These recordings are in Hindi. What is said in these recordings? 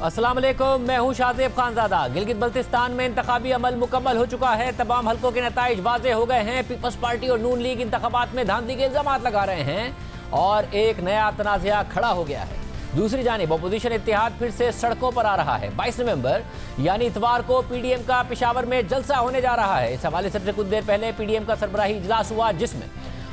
अस्सलाम वालेकुम, मैं हूं शाज़ेब खानज़ादा। गिलगित बल्तिस्तान में इंतखाबी अमल मुकम्मल हो चुका है। तमाम हल्कों के नताइज वाज़े हो गए हैं। पीपल्स पार्टी और नून लीग इंतखाबात में धांधली के इल्ज़ाम लगा रहे हैं और एक नया तनाज़ा खड़ा हो गया है। दूसरी जानिब अपोजिशन इत्तेहाद फिर से सड़कों पर आ रहा है। 22 नवंबर यानी इतवार को पीडीएम का पेशावर में जलसा होने जा रहा है। इस हवाले से कुछ देर पहले पीडीएम का सरबराही इजलास हुआ, जिसमें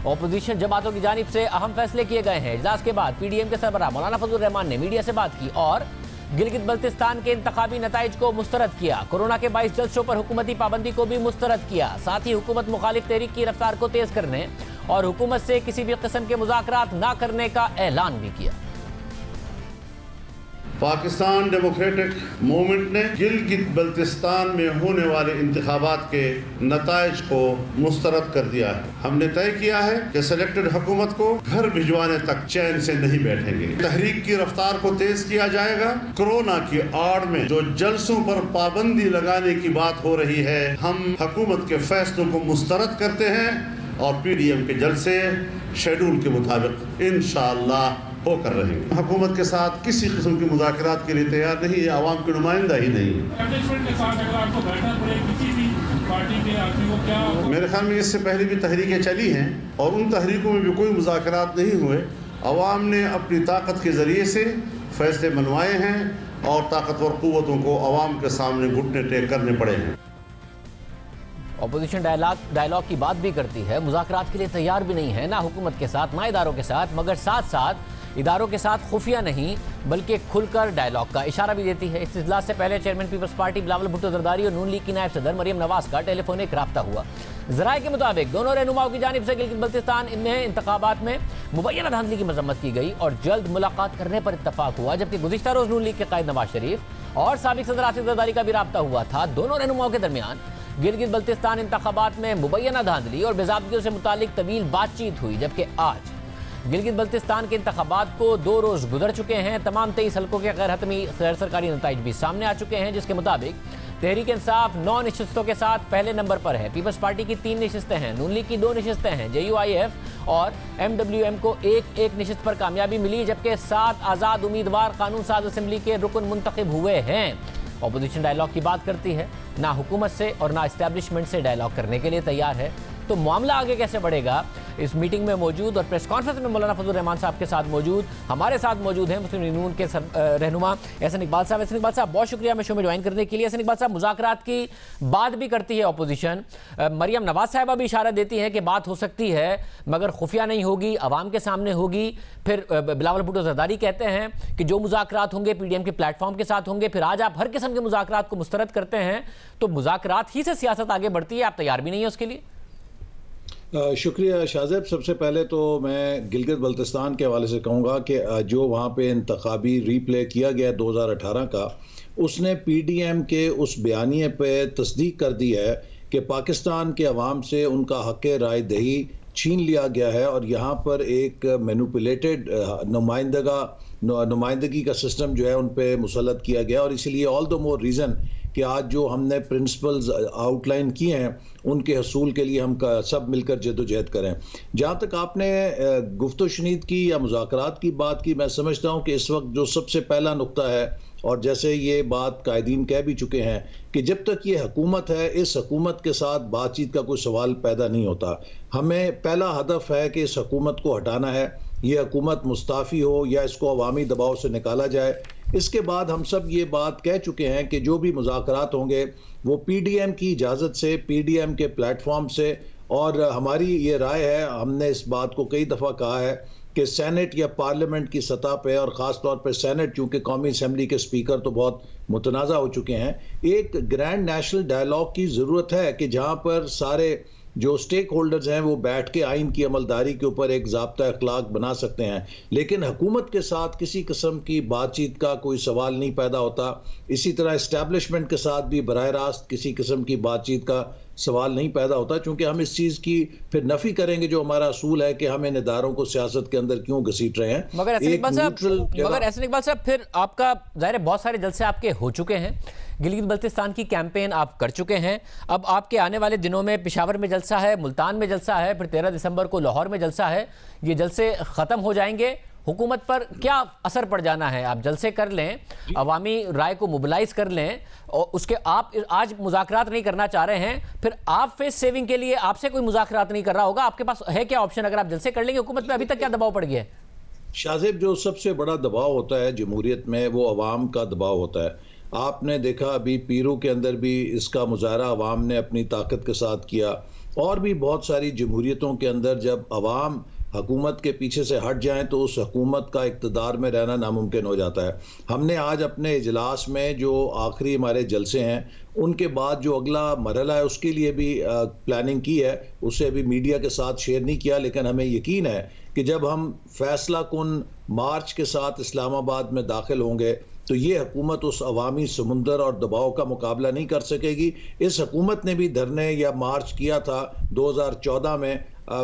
अपोजिशन जमातों की जानिब से अहम फैसले किए गए हैं। इजलास के बाद पीडीएम के सरबराह मौलाना फजल रहमान ने मीडिया से बात की और गिलगित बल्तिस्तान के इंतखाबी नताइज को मुस्तरद किया। कोरोना के 22 जलसों पर हुकूमती पाबंदी को भी मुस्तरद किया। साथ ही हुकूमत मुखालिफ तहरीक की रफ्तार को तेज करने और हुकूमत से किसी भी किस्म के मुज़ाकरात न करने का ऐलान भी किया। पाकिस्तान डेमोक्रेटिक मूवमेंट ने गिलगित बल्तिस्तान में होने वाले इंतखाबात के नताइज को मुस्तरद कर दिया है। हमने तय किया है कि सेलेक्टेड हुकूमत को घर भिजवाने तक चैन से नहीं बैठेंगे। तहरीक की रफ्तार को तेज किया जाएगा। कोरोना की आड़ में जो जलसों पर पाबंदी लगाने की बात हो रही है, हम हुकूमत के फैसलों को मुस्तरद करते हैं और पीडीएम के जलसे शेड्यूल के मुताबिक इंशाअल्लाह होकर रहेंगे। हुकूमत के साथ किसी किस्म की मुज़ाकरात के लिए तैयार नहीं है, आवाम के नुमाइंदा ही नहीं है। मेरे ख्याल में इससे पहले भी तहरीकें चली हैं और उन तहरीकों में भी कोई मुज़ाकरात नहीं हुए। आवाम ने अपनी ताकत के ज़रिए से फैसले मनवाए हैं और ताकतवर क़ुव्वतों को आवाम के सामने घुटने टेक करने पड़े हैं। अपोजिशन डायलॉग की बात भी करती है, मुज़ाकरात के लिए तैयार भी नहीं है, ना हुकूमत के साथ ना इदारों के साथ, मगर साथ साथ इदारों के साथ खुफिया नहीं बल्कि खुलकर डायलॉग का इशारा भी देती है। इस इजलास से पहले chairman peoples party Bilawal Bhutto Zardari और नून लीग की नायब सदर मरियम नवाज का टेलीफोनिक राब्ता हुआ। ज़राए के मुताबिक दोनों रहनुमाओं की जानिब से गिलगित बल्तिस्तान इनमें इंतखाबात में मुबैना धांधली की मजम्मत की गई और जल्द मुलाकात करने पर इत्तफाक हुआ। जबकि गुज़िश्ता रोज़ नून लीग के कायद नवाज शरीफ और साबिक सदर आसिफ जरदारी का भी राब्ता हुआ था। दोनों रहनुमाओं के दरमियान गिलगित बल्तिस्तान इंतखाबात में मुबैना धांधली और बेज़ाबतियों से मुतालिक तवील बातचीत हुई। जबकि आज गिलगित बल्तिस्तान के इंतखाबात को 2 रोज़ गुजर चुके हैं। तमाम 23 हल्कों के गैर हतमी गैर सरकारी नताइज भी सामने आ चुके हैं, जिसके मुताबिक तहरीक इंसाफ 9 नशिस्तों के साथ पहले नंबर पर है। पीपल्स पार्टी की 3 नशिस्तें हैं, नून लीग की 2 नशिस्तें हैं, JUIF और MWM को एक नशिस्त पर कामयाबी मिली। जबकि 7 आज़ाद उम्मीदवार कानून साज असम्बली के रुकन मुंतखब हुए हैं। अपोजिशन डायलॉग की बात करती है, ना हुकूमत से और ना इस्टेब्लिशमेंट से डायलॉग करने के लिए तैयार है। तो मामला आगे कैसे बढ़ेगा, इस मीटिंग में मौजूद और प्रेस कॉन्फ्रेंस में मौलाना फजल रहमान साहब के साथ मौजूद हमारे साथ मौजूद हैं मुस्लिम लीग नून के रहनुमा एहसन इकबाल साहब। एहसन इकबाल साहब, बहुत शुक्रिया मैं शो में ज्वाइन करने के लिए। एहसन इकबाल साहब, मुज़ाकरात की बात भी करती है अपोजिशन, मरियम नवाज साहिबा भी इशारा देती हैं कि बात हो सकती है मगर खुफिया नहीं होगी, आवाम के सामने होगी। फिर बिलावल भुट्टो जरदारी कहते हैं कि जो मुज़ाकरात होंगे पीडीएम के प्लेटफॉर्म के साथ होंगे। फिर आज आप हर किस्म के मुज़ाकरात को मुस्तरद करते हैं, तो मुज़ाकरात ही से सियासत आगे बढ़ती है, आप तैयार भी नहीं है उसके लिए? शुक्रिया शाज़ेब। सबसे पहले तो मैं गिलगित बल्तिस्तान के हवाले से कहूँगा कि जो वहाँ पे इंतखाबी रीप्ले किया गया 2018 का, उसने पीडीएम के उस बयानिए पे तस्दीक कर दी है कि पाकिस्तान के अवाम से उनका हक़ राय दही छीन लिया गया है और यहाँ पर एक मैनिपुलेटेड नुमाइंदगी का सिस्टम जो है उन पे मुसल्लत किया गया। और इसीलिए ऑल द मोर रीज़न कि आज जो हमने प्रिंसिपल्स आउटलाइन किए हैं उनके हसूल के लिए हम सब मिलकर जद्दोजहद करें। जहाँ तक आपने गुफ्तो शनीद की या मुज़ाकरात की बात की, मैं समझता हूँ कि इस वक्त जो सबसे पहला नुक्ता है, और जैसे ये बात कायदीन कह भी चुके हैं कि जब तक ये हुकूमत है, इस हुकूमत के साथ बातचीत का कोई सवाल पैदा नहीं होता। हमें पहला हदफ है कि इस हुकूमत को हटाना है, ये हुकूमत मुस्ताफ़ी हो या इसको अवामी दबाव से निकाला जाए। इसके बाद हम सब ये बात कह चुके हैं कि जो भी मुज़ाकरात होंगे वो पीडीएम की इजाज़त से, पीडीएम के प्लेटफॉर्म से, और हमारी ये राय है, हमने इस बात को कई दफ़ा कहा है कि सेनेट या पार्लियामेंट की सतह पे, और ख़ास तौर पे सेनेट, चूँकि कौमी असम्बली के स्पीकर तो बहुत मुतनाज़ा हो चुके हैं, एक ग्रैंड नेशनल डायलॉग की ज़रूरत है कि जहाँ पर सारे जो स्टेक होल्डर्स हैं वो बैठ के आइन की अमलदारी के ऊपर एक ज़ाब्ता अखलाक बना सकते हैं। लेकिन हुकूमत के साथ किसी किस्म की बातचीत का कोई सवाल नहीं पैदा होता। इसी तरह इस्टेब्लिशमेंट के साथ भी बराह रास्त किसी किस्म की बातचीत का सवाल नहीं पैदा होता, चूँकि हम इस चीज़ की फिर नफ़ी करेंगे जो हमारा असूल है कि हम इन इदारों को सियासत के अंदर क्यों घसीट रहे हैं। मगर एहसन इकबाल साहब, फिर आपका ज़ाहिर है बहुत सारे जलसे आपके हो चुके हैं, गिलगित बल्तिस्तान की कैंपेन आप कर चुके हैं। अब आपके आने वाले दिनों में पेशावर में जलसा है, मुल्तान में जलसा है, फिर 13 दिसंबर को लाहौर में जलसा है। ये जलसे ख़त्म हो जाएंगे हुकूमत पर क्या असर पड़ जाना है? आप जलसे कर लें, अवामी राय को मोबिलाइज कर लें और उसके आप आज मुज़ाकरात नहीं करना चाह रहे हैं, फिर आप फेस सेविंग के लिए आपसे कोई मुज़ाकरात नहीं कर रहा होगा, आपके पास है क्या ऑप्शन? अगर आप जलसे कर लेंगे, हुकूमत पे अभी तक क्या दबाव पड़ गया है? शाहजेब, जो सबसे बड़ा दबाव होता है जमहूरियत में वो अवाम का दबाव होता है। आपने देखा अभी पीरू के अंदर भी इसका मुजाहरा अवाम ने अपनी ताकत के साथ किया, और भी बहुत सारी जमहूरियतों के अंदर जब अवाम हुकूमत के पीछे से हट जाएं तो उस हुकूमत का इक़्तिदार में रहना नामुमकिन हो जाता है। हमने आज अपने इजलास में जो आखिरी हमारे जलसे हैं उनके बाद जो अगला मरहला है उसके लिए भी प्लानिंग की है, उसे अभी मीडिया के साथ शेयर नहीं किया, लेकिन हमें यकीन है कि जब हम फैसला कुन मार्च के साथ इस्लामाबाद में दाखिल होंगे तो ये हुकूमत उस अवामी समुंदर और दबाव का मुकाबला नहीं कर सकेगी। इस हुकूमत ने भी धरने या मार्च किया था 2014 में,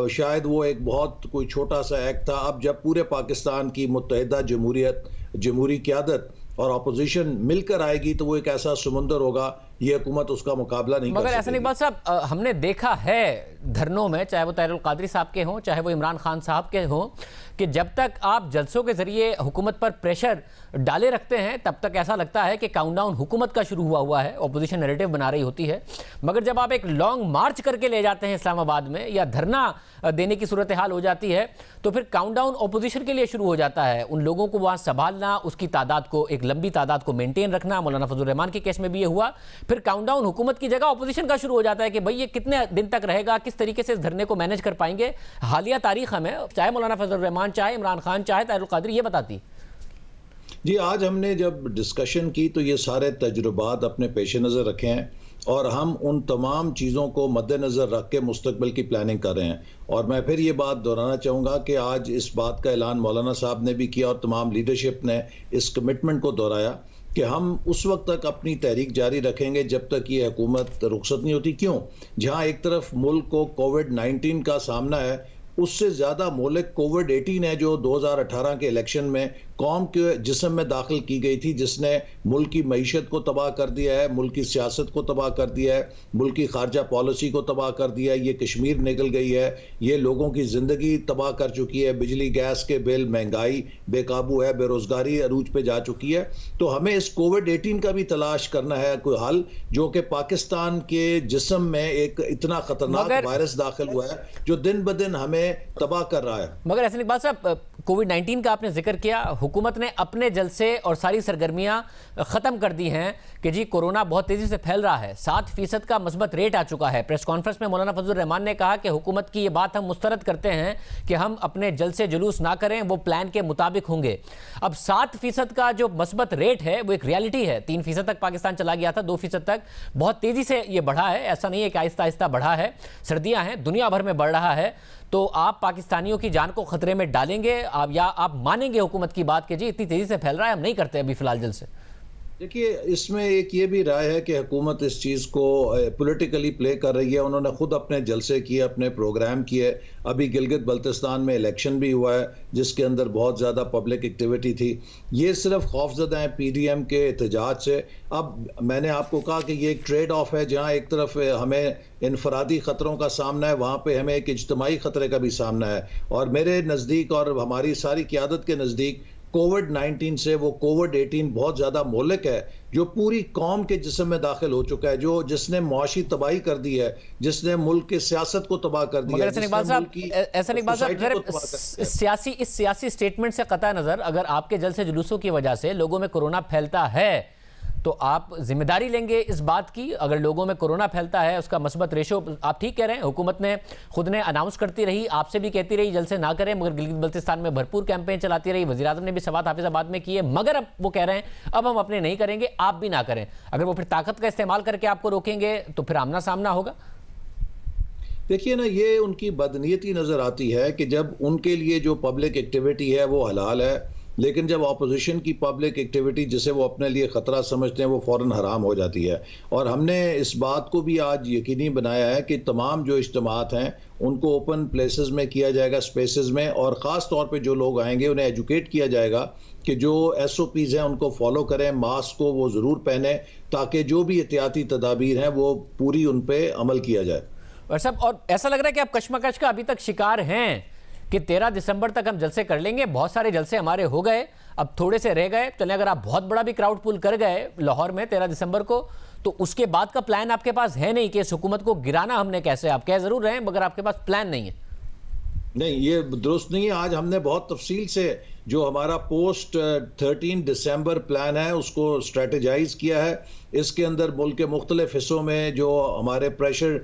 शायद वो एक बहुत कोई छोटा सा एक्ट था। अब जब पूरे पाकिस्तान की मुत्तहिदा जमहूरी क़यादत और अपोजिशन मिलकर आएगी तो वो एक ऐसा समुंदर होगा, ये हुकूमत उसका मुकाबला नहीं कर सकेगी। मगर ऐसा इकबाल साहब, हमने देखा है धरनों में, चाहे वो ताहिरुल कादरी साहब के हों, चाहे वो इमरान खान साहब के हों, कि जब तक आप जलसों के जरिए हुकूमत पर प्रेशर डाले रखते हैं तब तक ऐसा लगता है कि काउंटडाउन हुकूमत का शुरू हुआ है, ऑपोजिशन नैरेटिव बना रही होती है। मगर जब आप एक लॉन्ग मार्च करके ले जाते हैं इस्लामाबाद में या धरना देने की सूरत हाल हो जाती है तो फिर काउंटडाउन ऑपोजिशन के लिए शुरू हो जाता है। उन लोगों को वहाँ संभालना, उसकी तादाद को, एक लंबी तादाद को मेंटेन रखना। मौलाना फजलुर रहमान के केस में भी ये हुआ। फिर काउंटडाउन हुकूमत की जगह ऑपोजिशन का शुरू हो जाता है कि भाई ये कितने दिन तक रहेगा, किस तरीके से इस धरने को मैनेज कर पाएंगे। हालिया तारीख हमें, चाहे मौलाना फजलुर रहमान, चाहे इमरान खान, चाहे ताहिरुल कादरी, ये बताती। जी, आज हमने जब डिस्कशन की तो ये सारे तजुर्बात अपने पेश नज़र रखे हैं और हम उन तमाम चीज़ों को मद्देनज़र रख के मुस्तकबिल की प्लानिंग कर रहे हैं। और मैं फिर ये बात दोहराना चाहूँगा कि आज इस बात का ऐलान मौलाना साहब ने भी किया और तमाम लीडरशिप ने इस कमिटमेंट को दोहराया कि हम उस वक्त तक अपनी तहरीक जारी रखेंगे जब तक ये हुकूमत रुखसत नहीं होती। क्यों? जहाँ एक तरफ मुल्क को कोविड-19 का सामना है, उससे ज़्यादा मुल्क कोविड-18 है जो 2018 के इलेक्शन में कौम के जिस्म में दाखिल की गई थी, जिसने मुल्क की मईशत को तबाह कर दिया है, मुल्क की सियासत को तबाह कर दिया है, मुल्क की खारजा पॉलिसी को तबाह कर दिया है। ये कश्मीर निकल गई है, ये लोगों की ज़िंदगी तबाह कर चुकी है, बिजली गैस के बिल, महंगाई बेकाबू है, बेरोज़गारी अरूज पे जा चुकी है। तो हमें इस कोविड-18 का भी तलाश करना है कोई हल, जो कि पाकिस्तान के जिस्म में एक इतना ख़तरनाक वायरस दाखिल हुआ है जो दिन ब दिन हमें तबाह कर रहा है। मगर ऐसे इकबाल साहब, कोविड-19 का आपने जिक्र किया, हुकूमत ने अपने जलसे और सारी सरगर्मियां ख़त्म कर दी हैं कि जी कोरोना बहुत तेज़ी से फैल रहा है, 7% का मस्बत रेट आ चुका है। प्रेस कॉन्फ्रेंस में मौलाना फजलुर रहमान ने कहा कि हुकूमत की ये बात हम मुस्तरद करते हैं कि हम अपने जलसे जुलूस ना करें, वो प्लान के मुताबिक होंगे। अब 7% का जो मस्बत रेट है वो एक रियलिटी है। 3% तक पाकिस्तान चला गया था, 2% तक बहुत तेज़ी से ये बढ़ा है। ऐसा नहीं है कि आहिस्ता आहिस्ता बढ़ा है, सर्दियाँ हैं, दुनिया भर में बढ़ रहा है। तो आप पाकिस्तानियों की जान को खतरे में डालेंगे आप, या आप मानेंगे हुकूमत की बात कि जी इतनी तेजी से फैल रहा है, हम नहीं करते अभी फिलहाल जलसे? देखिए, इसमें एक ये भी राय है कि हुकूमत इस चीज़ को पॉलिटिकली प्ले कर रही है। उन्होंने खुद अपने जलसे किए, अपने प्रोग्राम किए। अभी गिलगित बल्तिस्तान में इलेक्शन भी हुआ है जिसके अंदर बहुत ज़्यादा पब्लिक एक्टिविटी थी। ये सिर्फ खौफजदा हैं PDM के एहतजाज से। अब मैंने आपको कहा कि ये एक ट्रेड ऑफ है, जहाँ एक तरफ हमें इनफरादी ख़तरों का सामना है, वहाँ पे हमें एक इज्तमाही ख़तरे का भी सामना है। और मेरे नज़दीक और हमारी सारी क़यादत के नज़दीक कोविड-19 से वो कोविड-18 बहुत ज़्यादा मोहलिक है, जो पूरी कौम के जिस्म में दाखिल हो चुका है, जिसने मुआशी तबाही कर दी है, जिसने मुल्क की सियासत को तबाह कर दिया है। इस सियासी स्टेटमेंट से कतई नज़र, अगर आपके जलसे जुलूसों की वजह से लोगों में कोरोना फैलता है तो आप जिम्मेदारी लेंगे इस बात की? अगर लोगों में कोरोना फैलता है, उसका मस्बत रेशो, आप ठीक कह रहे हैं, हुकूमत ने खुद ने अनाउंस करती रही, आपसे भी कहती रही जलसे ना करें, मगर गिलगित बल्तिस्तान में भरपूर कैंपेन चलाती रही, वज़ीर आज़म ने भी सवात हाफिज़ाबाद में किए, मगर अब वो कह रहे हैं अब हम अपने नहीं करेंगे, आप भी ना करें। अगर वो फिर ताकत का इस्तेमाल करके आपको रोकेंगे तो फिर आमना सामना होगा। देखिए ना, ये उनकी बदनीयती नज़र आती है कि जब उनके लिए जो पब्लिक एक्टिविटी है वो हलाल है, लेकिन जब अपोजिशन की पब्लिक एक्टिविटी जिसे वो अपने लिए ख़तरा समझते हैं वो फ़ौरन हराम हो जाती है। और हमने इस बात को भी आज यकीनी बनाया है कि तमाम जो इज्तिमात हैं उनको ओपन प्लेसेस में किया जाएगा, स्पेसेस में, और ख़ास तौर पे जो लोग आएंगे उन्हें एजुकेट किया जाएगा कि जो SOPs हैं उनको फॉलो करें, मास्क को वो ज़रूर पहने, ताकि जो भी एहतियाती तदाबीर हैं वो पूरी उन पर अमल किया जाए। और सब, और ऐसा लग रहा है कि आप कश्मकश का अभी तक शिकार हैं कि 13 दिसंबर तक हम जलसे कर लेंगे, बहुत सारे जलसे हमारे हो गए, अब थोड़े से रह गए, चलें अगर आप बहुत बड़ा भी क्राउड पुल कर गए लाहौर में 13 दिसंबर को, तो उसके बाद का प्लान आपके पास है नहीं कि इस हुकूमत को गिराना हमने कैसे। आप कह जरूर रहे हैं मगर आपके पास प्लान नहीं है। नहीं, ये दुरुस्त नहीं है। आज हमने बहुत तफसील से जो हमारा पोस्ट 13 दिसंबर प्लान है उसको स्ट्रेटेजाइज किया है। इसके अंदर मुल्क के मुख्तलिफ हिस्सों में जो हमारे प्रेशर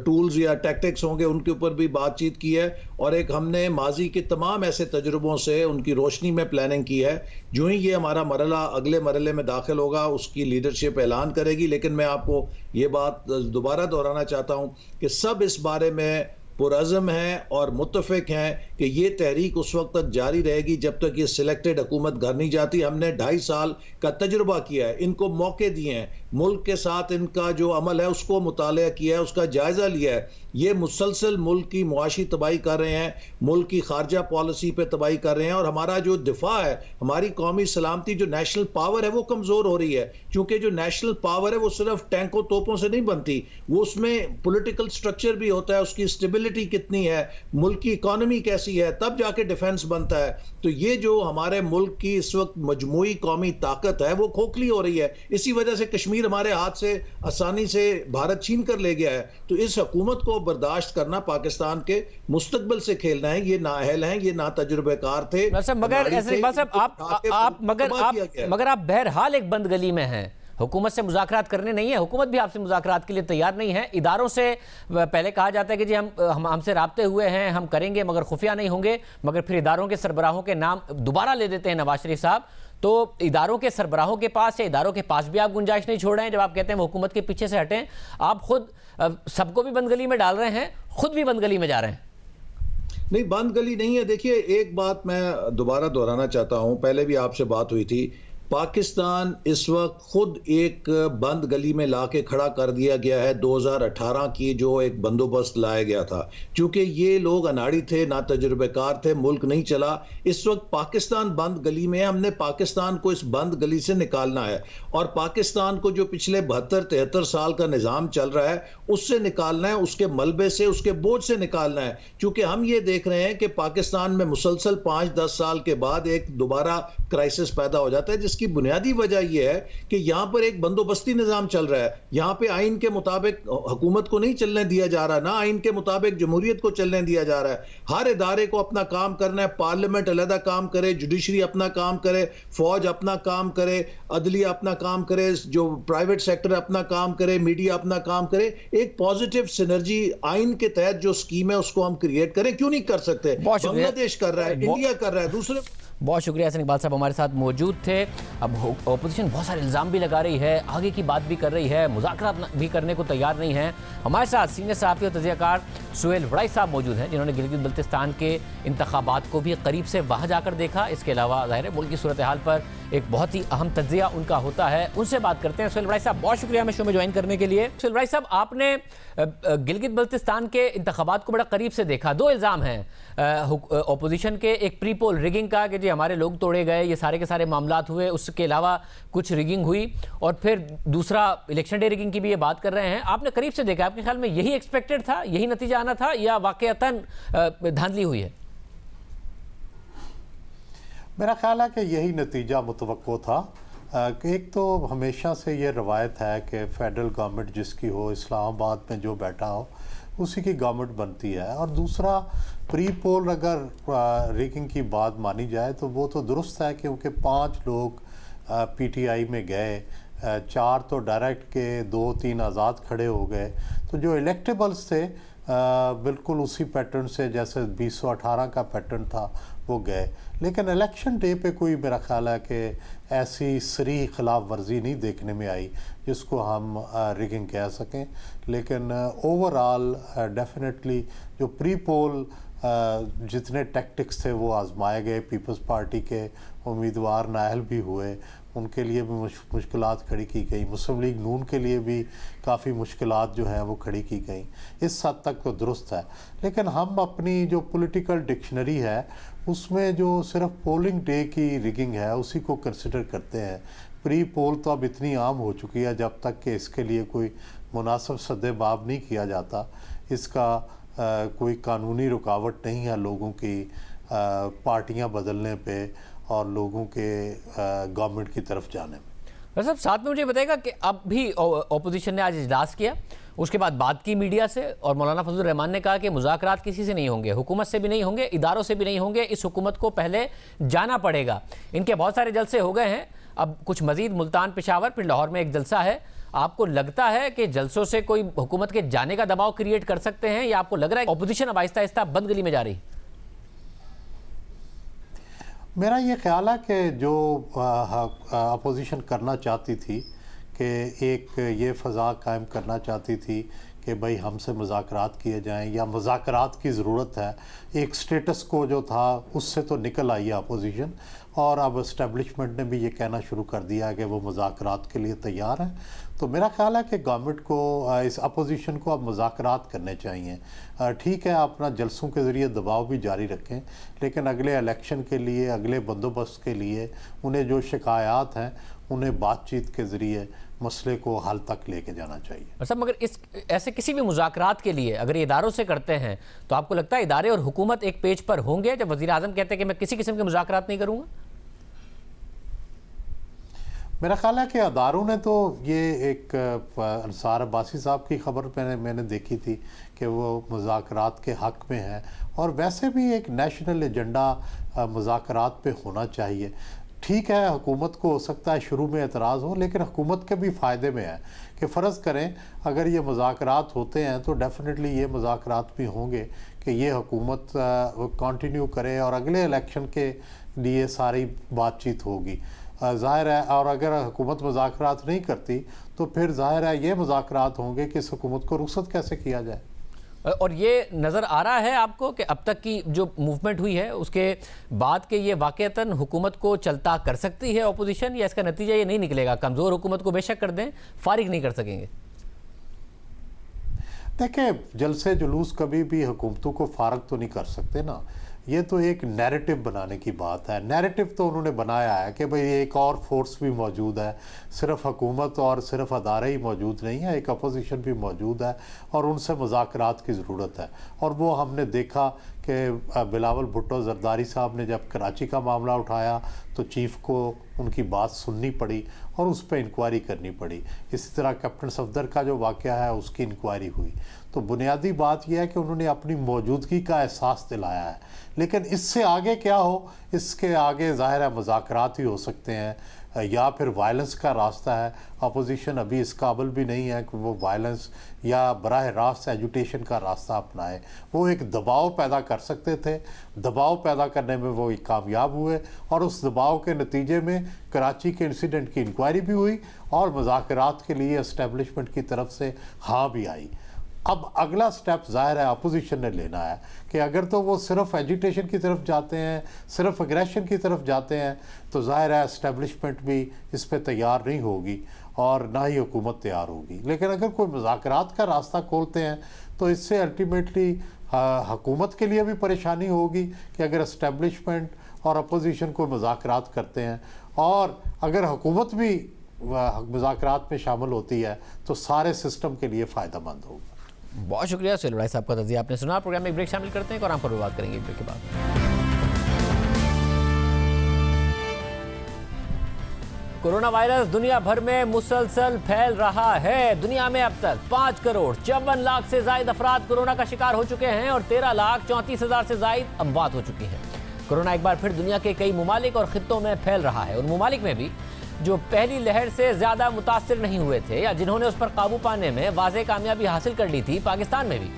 टूल्स या टैक्टिक्स होंगे उनके ऊपर भी बातचीत की है, और एक हमने माजी के तमाम ऐसे तजुर्बों से उनकी रोशनी में प्लानिंग की है। जो ही ये हमारा मरला अगले मरले में दाखिल होगा उसकी लीडरशिप ऐलान करेगी। लेकिन मैं आपको ये बात दोबारा दोहराना चाहता हूँ कि सब इस बारे में पुरअज़म हैं और मुत्तफ़िक हैं कि ये तहरीक उस वक्त तक जारी रहेगी जब तक ये सिलेक्टेड हुकूमत घर नहीं जाती। हमने 2.5 साल का तजुर्बा किया है, इनको मौके दिए हैं, मुल्क के साथ इनका जो अमल है उसको मुताला किया है, उसका जायज़ा लिया है। ये मुसलसल मुल्क की मुआशी तबाही कर रहे हैं, मुल्क की खारजा पॉलिसी पे तबाही कर रहे हैं, और हमारा जो दिफा है, हमारी कौमी सलामती, जो नेशनल पावर है वो कमज़ोर हो रही है। क्योंकि जो नेशनल पावर है वो सिर्फ टैंकों तोपों से नहीं बनती, वो उसमें पॉलिटिकल स्ट्रक्चर भी होता है, उसकी स्टेबिलिटी कितनी है, मुल्क की इकॉनमी कैसी है, तब जाके डिफेंस बनता है। तो ये जो हमारे मुल्क की इस वक्त मजमूई कौमी ताकत है वो खोखली हो रही है। इसी वजह से कश्मीर हमारे हाथ से आसानी से भारत छीन कर ले गया है। तो इस हुकूमत को बर्दाश्त करना पाकिस्तान के मुस्तकबिल से खेलना है। ये नाअहल हैं, ये ना तजुर्बेकार थे। मगर आप बहरहाल एक बंद गली में हैं, हुकूमत से मुज़ाकरात करने नहीं है, हुकूमत भी आपसे मुज़ाकरात के लिए तैयार नहीं है। इदारों से पहले कहा जाता है कि जी हमसे राब्ते हुए हैं, हम करेंगे मगर खुफिया नहीं होंगे, मगर फिर इदारों के सरबराहों के नाम दोबारा ले देते हैं नवाज शरीफ साहब। तो इदारों के सरबराहों के पास या इदारों के पास भी आप गुंजाइश नहीं छोड़ रहे हैं जब आप कहते हैं हुकूमत के पीछे से हटें। आप खुद सबको भी बंद गली में डाल रहे हैं, खुद भी बंद गली में जा रहे हैं। नहीं, बंद गली नहीं है। देखिए, एक बात मैं दोबारा दोहराना चाहता हूं, पहले भी आपसे बात हुई थी। पाकिस्तान इस वक्त खुद एक बंद गली में लाके खड़ा कर दिया गया है। 2018 की जो एक बंदोबस्त लाया गया था, क्योंकि ये लोग अनाड़ी थे, ना तजुर्बेकार थे, मुल्क नहीं चला। इस वक्त पाकिस्तान बंद गली में है। हमने पाकिस्तान को इस बंद गली से निकालना है, और पाकिस्तान को जो पिछले 72-73 साल का निज़ाम चल रहा है उससे निकालना है, उसके मलबे से, उसके बोझ से निकालना है। क्योंकि हम ये देख रहे हैं कि पाकिस्तान में मुसलसल 5-10 साल के बाद एक दोबारा क्राइसिस पैदा हो जाता है, जिसकी बुनियादी वजह यह है कि यहां पर एक बंदोबस्ती निजाम चल रहा है। यहां पे आइन के मुताबिक हुकूमत को नहीं चलने दिया जा रहा, ना आइन के मुताबिक जमहूरियत को चलने दिया जा रहा है। हर इदारे को अपना काम करना है, पार्लियामेंट अलहदा काम करे, जुडिशरी अपना काम करे, फौज अपना काम करे, अदलिया अपना काम करे, जो प्राइवेट सेक्टर अपना काम करे, मीडिया अपना काम करे। एक पॉजिटिव सिनर्जी आइन के तहत जो स्कीम है उसको हम क्रिएट करें। क्यों नहीं कर सकते? बांग्लादेश कर रहा है, इंडिया कर रहा है, दूसरे। बहुत शुक्रिया। हसन इकबाल साहब हमारे साथ मौजूद थे। अब अपोजिशन बहुत सारे इल्ज़ाम भी लगा रही है, आगे की बात भी कर रही है, मुज़ाकरात भी करने को तैयार नहीं है। हमारे साथ सीनियर सहाफ़ी और तज़कियाकार सुहेल वड़ाई साहब मौजूद हैं, जिन्होंने गिलगित बल्तिस्तान के इंतखाबात को भी करीब से वहाँ जाकर देखा। इसके अलावा ज़ाहिर है मुल्क की सूरत हाल पर एक बहुत ही अहम तज्ज़िया उनका होता है, उनसे बात करते हैं। सुहेल वड़ाई साहब, बहुत शुक्रिया हमें शो में ज्वाइन करने के लिए। सुहेल वड़ाई साहब, आपने गिलगित बल्तिस्तान के इंतखाबात को बड़ा करीब से देखा। दो इल्ज़ाम हैं अपोजिशन के, एक प्री पोल रिगिंग का कि जी हमारे लोग तोड़े गए, ये सारे के सारे मामलात हुए, उसके अलावा कुछ रिगिंग हुई, और फिर दूसरा इलेक्शन डे रिगिंग की भी ये बात कर रहे हैं। आपने करीब से देखा, आपके ख्याल में यही एक्सपेक्टेड था, यही नतीजा आना था, या वाकईतन धांधली हुई है? मेरा ख्याल है कि यही नतीजा मुतवक्को था। एक तो हमेशा से ये रवायत है कि फेडरल गवर्नमेंट जिसकी हो, इस्लामाबाद में जो बैठा हो उसी की गवर्नमेंट बनती है। और दूसरा, प्री पोल अगर रिगिंग की बात मानी जाए तो वो तो दुरुस्त है, क्योंकि 5 लोग पीटीआई में गए, 4 तो डायरेक्ट के, 2-3 आज़ाद खड़े हो गए। तो जो इलेक्टेबल्स थे बिल्कुल उसी पैटर्न से जैसे 2018 का पैटर्न था वो गए। लेकिन इलेक्शन डे पे कोई, मेरा ख्याल है कि ऐसी सरी खिलाफ वर्जी नहीं देखने में आई जिसको हम रिगिंग कह सकें। लेकिन ओवरऑल डेफिनेटली जो प्री पोल जितने टैक्टिक्स थे वो आजमाए गए। पीपल्स पार्टी के उम्मीदवार नाअहल भी हुए, उनके लिए भी मुश्किलात खड़ी की गई। मुस्लिम लीग नून के लिए भी काफ़ी मुश्किलात जो हैं वो खड़ी की गई। इस हद तक तो दुरुस्त है। लेकिन हम अपनी जो पॉलिटिकल डिक्शनरी है उसमें जो सिर्फ पोलिंग डे की रिगिंग है उसी को कंसिडर करते हैं। प्री पोल तो अब इतनी आम हो चुकी है, जब तक कि इसके लिए कोई मुनासिब सद्देबाब नहीं किया जाता, इसका कोई कानूनी रुकावट नहीं है लोगों की पार्टियां बदलने पे और लोगों के गवर्नमेंट की तरफ जाने में। डॉक्टर साहब साथ में मुझे बताएगा कि अब भी ओपोजिशन ने आज इजलास किया, उसके बाद बात की मीडिया से, और मौलाना फजलुर रहमान ने कहा कि मुज़ाकरात किसी से नहीं होंगे, हुकूमत से भी नहीं होंगे, इदारों से भी नहीं होंगे, इस हुकूमत को पहले जाना पड़ेगा। इनके बहुत सारे जलसे हो गए हैं, अब कुछ मजीद मुल्तान, पेशावर, फिर लाहौर में एक जलसा है। आपको लगता है कि जलसों से कोई हुकूमत के जाने का दबाव क्रिएट कर सकते हैं, या आपको लग रहा है ओपोजिशन अब आहिस्ता आहिस्ता बंद गली में जा रही? मेरा ये ख्याल है कि जो अपोजिशन करना चाहती थी कि एक ये फ़ज़ा कायम करना चाहती थी कि भाई हमसे मुज़ाकरात किए जाएं या मुज़ाकरात की ज़रूरत है, एक स्टेटस को जो था उससे तो निकल आई है अपोजिशन, और अब इस्टेब्लिशमेंट ने भी ये कहना शुरू कर दिया कि वो मुज़ाकरात के लिए तैयार है। तो मेरा ख्याल है कि गवर्नमेंट को, इस अपोजिशन को अब मुज़ाकरात करने चाहिए। ठीक है, अपना जलसों के ज़रिए दबाव भी जारी रखें, लेकिन अगले इलेक्शन के लिए, अगले बंदोबस्त के लिए उन्हें जो शिकायत हैं उन्हें बातचीत के ज़रिए मसले को हल तक लेके जाना चाहिए। सब मगर इस ऐसे किसी भी मुज़ाकरात के लिए अगर ये इदारों से करते हैं तो आपको लगता है इदारे और हुकूमत एक पेज पर होंगे जब वज़ीर आज़म कहते हैं कि मैं किसी किस्म के मुज़ाकरात नहीं करूँगा? मेरा ख्याल है कि अदारों ने तो ये एक अंसार अब्बासी साहब की खबर मैंने देखी थी कि वो मुज़ाकरात के हक़ में है, और वैसे भी एक नेशनल एजेंडा मुज़ाकरात पे होना चाहिए। ठीक है, हुकूमत को हो सकता है शुरू में एतराज़ हो, लेकिन हुकूमत के भी फ़ायदे में है कि फ़र्ज़ करें अगर ये मुज़ाकरात होते हैं तो डेफ़िनेटली ये मुज़ाकरात भी होंगे कि ये हुकूमत कंटिन्यू करे और अगले इलेक्शन के लिए सारी बातचीत होगी। ज़ाहिर है, और अगर हुकूमत मुज़ाकरात नहीं करती तो फिर ज़ाहिर है ये मुज़ाकरात होंगे कि इस हुकूमत को रुख़सत कैसे किया जाए। और ये नज़र आ रहा है आपको कि अब तक की जो मूवमेंट हुई है उसके बाद के ये वाक़तन हुकूमत को चलता कर सकती है अपोजिशन, या इसका नतीजा ये नहीं निकलेगा कमज़ोर हुकूमत को बेशक कर दें, फारिग नहीं कर सकेंगे? देखिए, जलसे जुलूस कभी भी हुकूमतों को फारग तो नहीं कर सकते ना। ये तो एक नैरेटिव बनाने की बात है। नैरेटिव तो उन्होंने बनाया है कि भाई एक और फोर्स भी मौजूद है, सिर्फ हुकूमत और सिर्फ अदारे ही मौजूद नहीं है, एक अपोजिशन भी मौजूद है और उनसे मुज़ाकरात की ज़रूरत है। और वो हमने देखा कि बिलावल भुट्टो ज़रदारी साहब ने जब कराची का मामला उठाया तो चीफ़ को उनकी बात सुननी पड़ी और उस पर इंक्वायरी करनी पड़ी। इसी तरह कैप्टन सफदर का जो वाक़या है उसकी इंक्वायरी हुई। तो बुनियादी बात यह है कि उन्होंने अपनी मौजूदगी का एहसास दिलाया है, लेकिन इससे आगे क्या हो, इसके आगे ज़ाहिर है मुज़ाकरात ही हो सकते हैं या फिर वायलेंस का रास्ता है। अपोजिशन अभी इस काबिल भी नहीं है कि वो वायलेंस या बराह रास्त एजुटेशन का रास्ता अपनाए। वो एक दबाव पैदा कर सकते थे, दबाव पैदा करने में वो कामयाब हुए और उस दबाव के नतीजे में कराची के इंसिडेंट की इंक्वायरी भी हुई और मुज़ाकरात के लिए एस्टेब्लिशमेंट की तरफ से हाँ भी आई। अब अगला स्टेप ज़ाहिर है अपोजिशन ने लेना है कि अगर तो वो सिर्फ एजिटेशन की तरफ जाते हैं, सिर्फ एग्रेशन की तरफ जाते हैं, तो ज़ाहिर है एस्टेब्लिशमेंट भी इस पे तैयार नहीं होगी और ना ही हुकूमत तैयार होगी। लेकिन अगर कोई मुज़ाकरात का रास्ता खोलते हैं तो इससे अल्टीमेटली हुकूमत के लिए भी परेशानी होगी कि अगर एस्टेब्लिशमेंट और अपोजिशन को मुज़ाकरात करते हैं और अगर हुकूमत भी मुज़ाकरात में शामिल होती है तो सारे सिस्टम के लिए फ़ायदेमंद होगा। बहुत शुक्रिया सुहेल भाई साहब का तज़िया आपने सुना। प्रोग्राम में एक ब्रेक शामिल करते हैं और हम पर बात करेंगे ब्रेक के बाद। कोरोना वायरस दुनिया भर में मुसलसल फैल रहा है। दुनिया में अब तक 5,54,00,000 से ज्यादा अफराद कोरोना का शिकार हो चुके हैं और 13,34,000 से ज्यादा अमवात हो चुकी हैं। कोरोना एक बार फिर दुनिया के कई मुमालिक और खित्तों में फैल रहा है। उन मुमालिक में भी जो पहली लहर से ज़्यादा मुतासिर नहीं हुए थे या जिन्होंने उस पर काबू पाने में वाज़ेह कामयाबी हासिल कर ली थी, पाकिस्तान में भी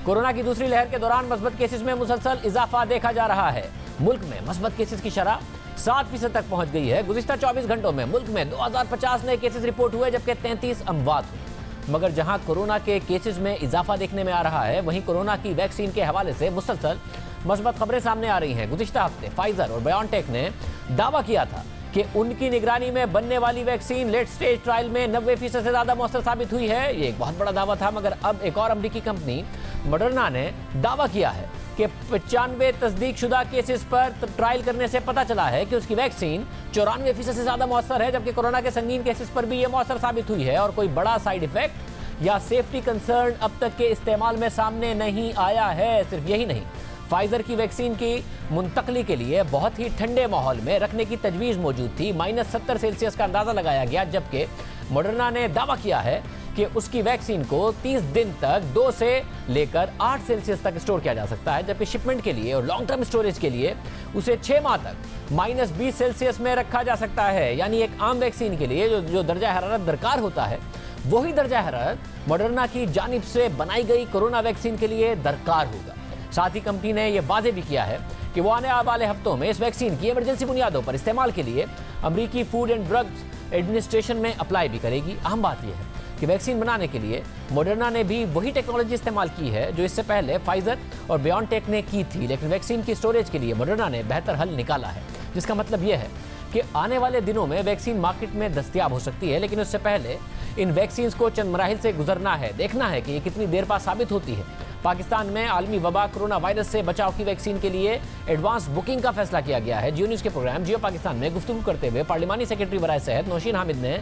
कोरोना की दूसरी लहर के दौरान मस्बत केसेस में मुसलसल इजाफा देखा जा रहा है। मुल्क में मस्बत केसेस की शरह 7% तक पहुंच गई है। गुज़िश्ता 24 घंटों में मुल्क में 2050 नए केसेस रिपोर्ट हुए जबकि 33 अमवात हुई। मगर जहां कोरोना के केसेस में इजाफा देखने में आ रहा है, वहीं कोरोना की वैक्सीन के हवाले से मुसलसल मस्बत खबरें सामने आ रही हैं। गुज़िश्ता हफ्ते फाइजर और बायोनटेक ने दावा किया था कि उनकी निगरानी में बनने वाली वैक्सीन लेट स्टेज ट्रायल में 90% से ज़्यादा मौसर साबित हुई है। ये एक बहुत बड़ा दावा था, मगर अब एक और अमरीकी कंपनी मॉडर्ना ने दावा किया है कि 95 तस्दीक शुदा केसेस पर ट्रायल करने से पता चला है कि उसकी वैक्सीन 94% से ज़्यादा मौसर है, जबकि कोरोना के संगीन केसेस पर भी ये मौसर साबित हुई है और कोई बड़ा साइड इफेक्ट या सेफ्टी कंसर्न अब तक के इस्तेमाल में सामने नहीं आया है। सिर्फ यही नहीं, फाइजर की वैक्सीन की मुंतकली के लिए बहुत ही ठंडे माहौल में रखने की तजवीज़ मौजूद थी। -70 सेल्सियस का अंदाज़ा लगाया गया, जबकि मॉडर्ना ने दावा किया है कि उसकी वैक्सीन को 30 दिन तक 2 से लेकर 8 सेल्सियस तक स्टोर किया जा सकता है, जबकि शिपमेंट के लिए और लॉन्ग टर्म स्टोरेज के लिए उसे 6 माह तक -20 सेल्सियस में रखा जा सकता है। यानी एक आम वैक्सीन के लिए जो दर्जा हरारत दरकार होता है, वही दर्जा हरारत मॉडर्ना की जानिब से बनाई गई कोरोना वैक्सीन के लिए दरकार होगा। साथ ही कंपनी ने यह वादे भी किया है कि वो आने वाले हफ्तों में इस वैक्सीन की इमरजेंसी बुनियादों पर इस्तेमाल के लिए अमरीकी फूड एंड ड्रग्स एडमिनिस्ट्रेशन में अप्लाई भी करेगी। अहम बात यह है कि वैक्सीन बनाने के लिए मॉडर्ना ने भी वही टेक्नोलॉजी इस्तेमाल की है जो इससे पहले फाइजर और बायोनटेक ने की थी, लेकिन वैक्सीन की स्टोरेज के लिए मॉडर्ना ने बेहतर हल निकाला है, जिसका मतलब यह है कि आने वाले दिनों में वैक्सीन मार्केट में दस्तयाब हो सकती है। लेकिन उससे पहले इन वैक्सीन को चंद मराहिल से गुजरना है, देखना है कि ये कितनी देर बाद साबित होती है। पाकिस्तान में आलमी वबा कोरोना वायरस से बचाव की वैक्सीन के लिए एडवांस बुकिंग का फैसला किया गया है। जियो न्यूज़ के प्रोग्राम जियो पाकिस्तान में गुफ्तगू करते हुए पार्लिमानी सेक्रेटरी बराए सेहत नौशीन हामिद ने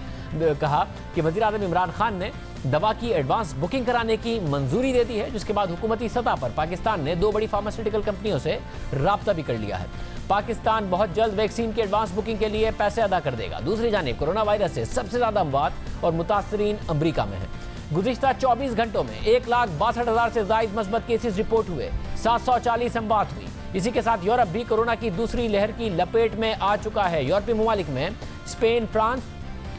कहा कि वज़ीर आज़म इमरान खान ने दवा की एडवांस बुकिंग कराने की मंजूरी दे दी है, जिसके बाद हुकूमती सतह पर पाकिस्तान ने 2 बड़ी फार्मास्यूटिकल कंपनियों से राब्ता भी कर लिया है। पाकिस्तान बहुत जल्द वैक्सीन की एडवांस बुकिंग के लिए पैसे अदा कर देगा। दूसरी जानिब कोरोना वायरस से सबसे ज़्यादा अमवात और मुतासरीन अमरीका में है। गुज़िश्ता 24 घंटों में 1,62,000 से ज़ायद मस्बत केसेस रिपोर्ट हुए, 740 अमवात हुई। इसी के साथ यूरोप भी कोरोना की दूसरी लहर की लपेट में आ चुका है। यूरोपीय ममालिक में स्पेन, फ्रांस,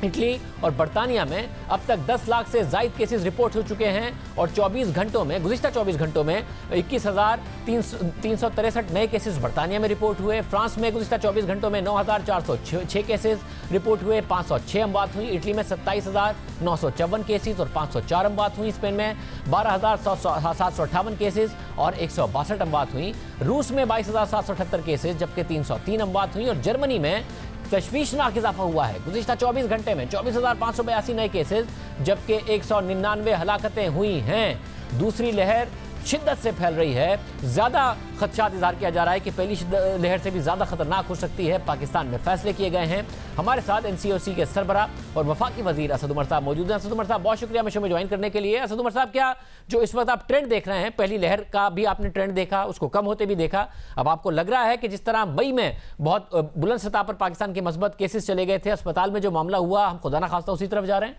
इटली और बरतानिया में अब तक 10 लाख से ज़ायद केसेस रिपोर्ट हो चुके हैं और 24 घंटों में गुज़िश्ता 24 घंटों में 21,363 नए केसेस बरतानिया में रिपोर्ट हुए। फ्रांस में गुज़िश्ता 24 घंटों में 9,406 केसेस रिपोर्ट हुए, 506 अमवात हुई। इटली में 27,954 केसेस और 504 अमवात हुई। स्पेन में 12,758 केसेस और 162 अमवात हुई। रूस में 22,778 केसेस जबकि 303 अमवात हुई और जर्मनी में तशवीशनाक इजाफा हुआ है। गुज़िश्ता 24 घंटे में 24,582 नए केसेस जबकि 199 हलाकतें हुई हैं। दूसरी लहर शिद्दत से फैल रही है। ज़्यादा खदशात इज़हार किया जा रहा है कि पहली लहर से भी ज़्यादा खतरनाक हो सकती है। पाकिस्तान में फैसले किए गए हैं। हमारे साथ NCOC के सरबराह और वफाकी वज़ीर असद उमर साहब मौजूद हैं। असद उमर साहब, बहुत शुक्रिया हमें शो में ज्वाइन करने के लिए। असद उमर साहब, क्या जो इस वक्त आप ट्रेंड देख रहे हैं, पहली लहर का भी आपने ट्रेंड देखा, उसको कम होते भी देखा, अब आपको लग रहा है कि जिस तरह मई में बहुत बुलंद सतह पर पाकिस्तान के मस्बत केसेस चले गए थे, अस्पताल में जो मामला हुआ, हम खुदा ना खास्ता उसी तरफ जा रहे हैं?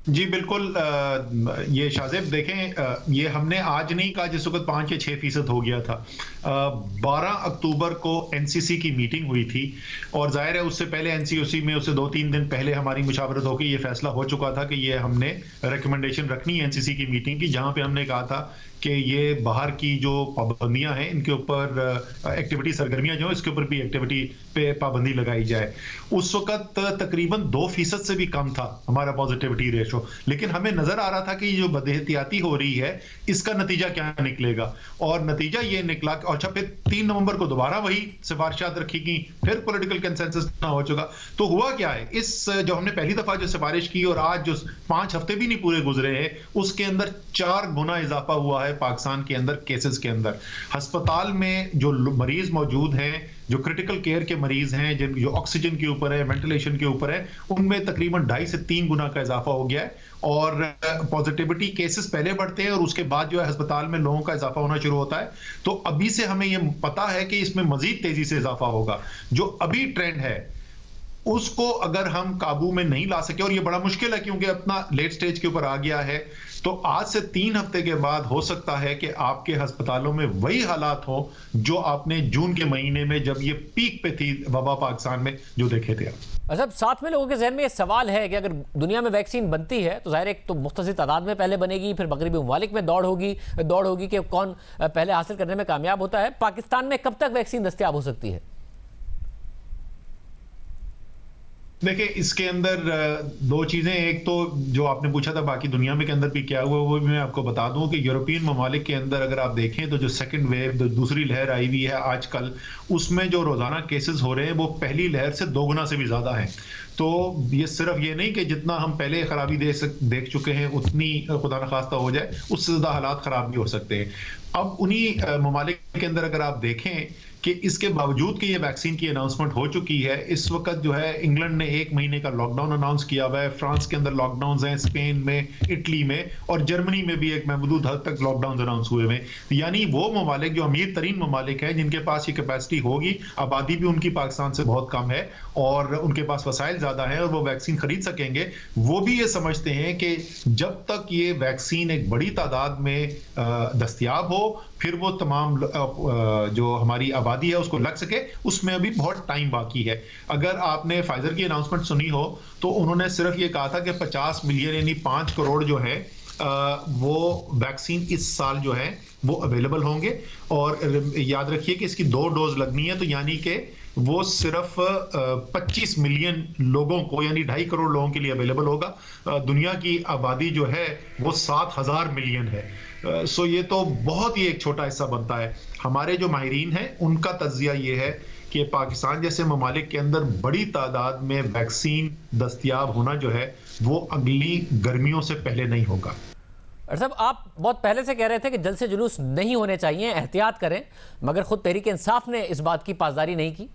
जी बिल्कुल। ये शाज़ेब देखें, ये हमने आज नहीं कहा, जिस वक्त 5 या 6% हो गया था। 12 अक्टूबर को NCC की मीटिंग हुई थी और जाहिर है उससे पहले NCOC में उससे 2-3 दिन पहले हमारी मुशावरत होकर ये फैसला हो चुका था कि ये हमने रिकमेंडेशन रखनी है NCC की मीटिंग की, जहां पे हमने कहा था कि ये बाहर की जो पाबंदियां हैं इनके ऊपर एक्टिविटी सरगर्मियां जो इसके ऊपर भी एक्टिविटी पे पाबंदी लगाई जाए। उस वक्त तकरीबन 2% से भी कम था हमारा पॉजिटिविटी रेशो, लेकिन हमें नजर आ रहा था कि जो बदएहतियाती हो रही है इसका नतीजा क्या निकलेगा, और नतीजा ये निकला। अच्छा, फिर 3 नवंबर को दोबारा वही सिफारिशात रखी गई, फिर पॉलिटिकल कंसेंसस ना हो चुका। तो हुआ क्या है, इस जो हमने पहली दफा जो सिफारिश की और आज जो 5 हफ्ते भी नहीं पूरे गुजरे हैं, उसके अंदर 4 गुना इजाफा हुआ है पाकिस्तान के अंदर केसेस के अंदर। अस्पताल में जो मरीज मौजूद हैं, जो क्रिटिकल केयर के मरीज हैं, जिन जो ऑक्सीजन के ऊपर है, वेंटिलेशन के ऊपर है, उनमें तकरीबन 2.5 से 3 गुना का इजाफा हो गया है। और पॉजिटिविटी केसेस पहले बढ़ते हैं और उसके बाद जो है अस्पताल में लोगों का इजाफा होना शुरू होता है। तो अभी से हमें यह पता है कि इसमें मजीद तेजी से इजाफा होगा। जो अभी ट्रेंड है उसको अगर हम काबू में नहीं ला सके, और ये बड़ा मुश्किल है क्योंकि अपना लेट स्टेज के ऊपर आ गया है, तो आज से 3 हफ्ते के बाद हो सकता है कि आपके अस्पतालों में वही हालात हो जो आपने जून के महीने में जब ये पीक पे थी वबा पाकिस्तान में जो देखे थे। अच्छा, साथ में लोगों के जहन में ये सवाल है कि अगर दुनिया में वैक्सीन बनती है तो जाहिर एक तो मुख्तसर तादाद में पहले बनेगी, फिर मगरबी ममालिक में दौड़ होगी कि कौन पहले हासिल करने में कामयाब होता है। पाकिस्तान में कब तक वैक्सीन दस्तयाब हो सकती है? देखिए, इसके अंदर 2 चीजें, एक तो जो आपने पूछा था बाकी दुनिया में के अंदर भी क्या हुआ, वो भी मैं आपको बता दूं कि यूरोपियन ममालिक के अंदर अगर आप देखें तो जो सेकंड वेव, जो दूसरी लहर आई हुई है आजकल, उसमें जो रोजाना केसेस हो रहे हैं वो पहली लहर से 2 गुना से भी ज्यादा हैं। तो ये सिर्फ ये नहीं कि जितना हम पहले खराबी देख चुके हैं उतनी खुदा न खास्ता हो जाए, उससे ज्यादा हालात खराब भी हो सकते हैं। अब उन्हीं ममालिक के अंदर अगर आप देखें कि इसके बावजूद कि ये वैक्सीन की अनाउंसमेंट हो चुकी है, इस वक्त जो है इंग्लैंड ने 1 महीने का लॉकडाउन अनाउंस किया हुआ है, फ्रांस के अंदर लॉकडाउन हैं, स्पेन में, इटली में और जर्मनी में भी एक महदूद हद तक लॉकडाउन अनाउंस हुए हैं। यानी वो ममालिक जो अमीर तरीन ममालिक हैं जिनके पास ये कैपेसिटी होगी, आबादी भी उनकी पाकिस्तान से बहुत कम है और उनके पास वसाइल ज्यादा हैं और वो वैक्सीन खरीद सकेंगे, वो भी ये समझते हैं कि जब तक ये वैक्सीन एक बड़ी तादाद में दस्तयाब हो, फिर वो तमाम जो हमारी आबादी है उसको लग सके, उसमें अभी बहुत टाइम बाकी है। अगर आपने फाइजर की अनाउंसमेंट सुनी हो तो उन्होंने सिर्फ ये कहा था कि 50 मिलियन यानी 5 करोड़ जो है वो वैक्सीन इस साल जो है वो अवेलेबल होंगे और याद रखिए कि इसकी 2 डोज लगनी है, तो यानी कि वो सिर्फ 25 मिलियन लोगों को यानी 2.5 करोड़ लोगों के लिए अवेलेबल होगा। दुनिया की आबादी जो है वो 7,000 मिलियन है। सो ये तो बहुत ही एक छोटा हिस्सा बनता है। हमारे जो माहिरीन हैं उनका तज्जिया ये है कि पाकिस्तान जैसे ममालिक के अंदर बड़ी तादाद में वैक्सीन दस्तयाब होना जो है वो अगली गर्मियों से पहले नहीं होगा। साहब, आप बहुत पहले से कह रहे थे कि जलसे जुलूस नहीं होने चाहिए, एहतियात करें, मगर खुद तहरीक इंसाफ ने इस बात की पासदारी नहीं की।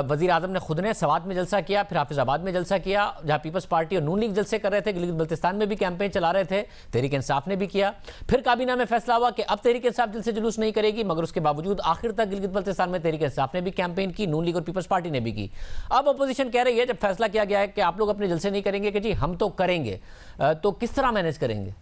वज़ीर आज़म ने खुद ने सवात में जलसा किया, फिर हाफिज़ाबाद में जलसा किया, जहाँ पीपल्स पार्टी और नून लीग जलसे कर रहे थे, गिलगित बल्तिस्तान में भी कैंपेन चला रहे थे, तहरीक इंसाफ ने भी किया। फिर काबीना में फैसला हुआ कि अब तहरीक इंसाफ जलसे जुलूस नहीं करेगी, मगर उसके बावजूद आखिर तक गिलगित बल्तिस्तान में तहरीक इंसाफ ने भी कैंपेन की, नून लीग और पीपल्स पार्टी ने भी की। अब अपोजिशन कह रही है, जब फैसला किया गया है कि आप लोग अपने जलसे नहीं करेंगे, कि जी हम तो करेंगे, तो किस तरह मैनेज करेंगे?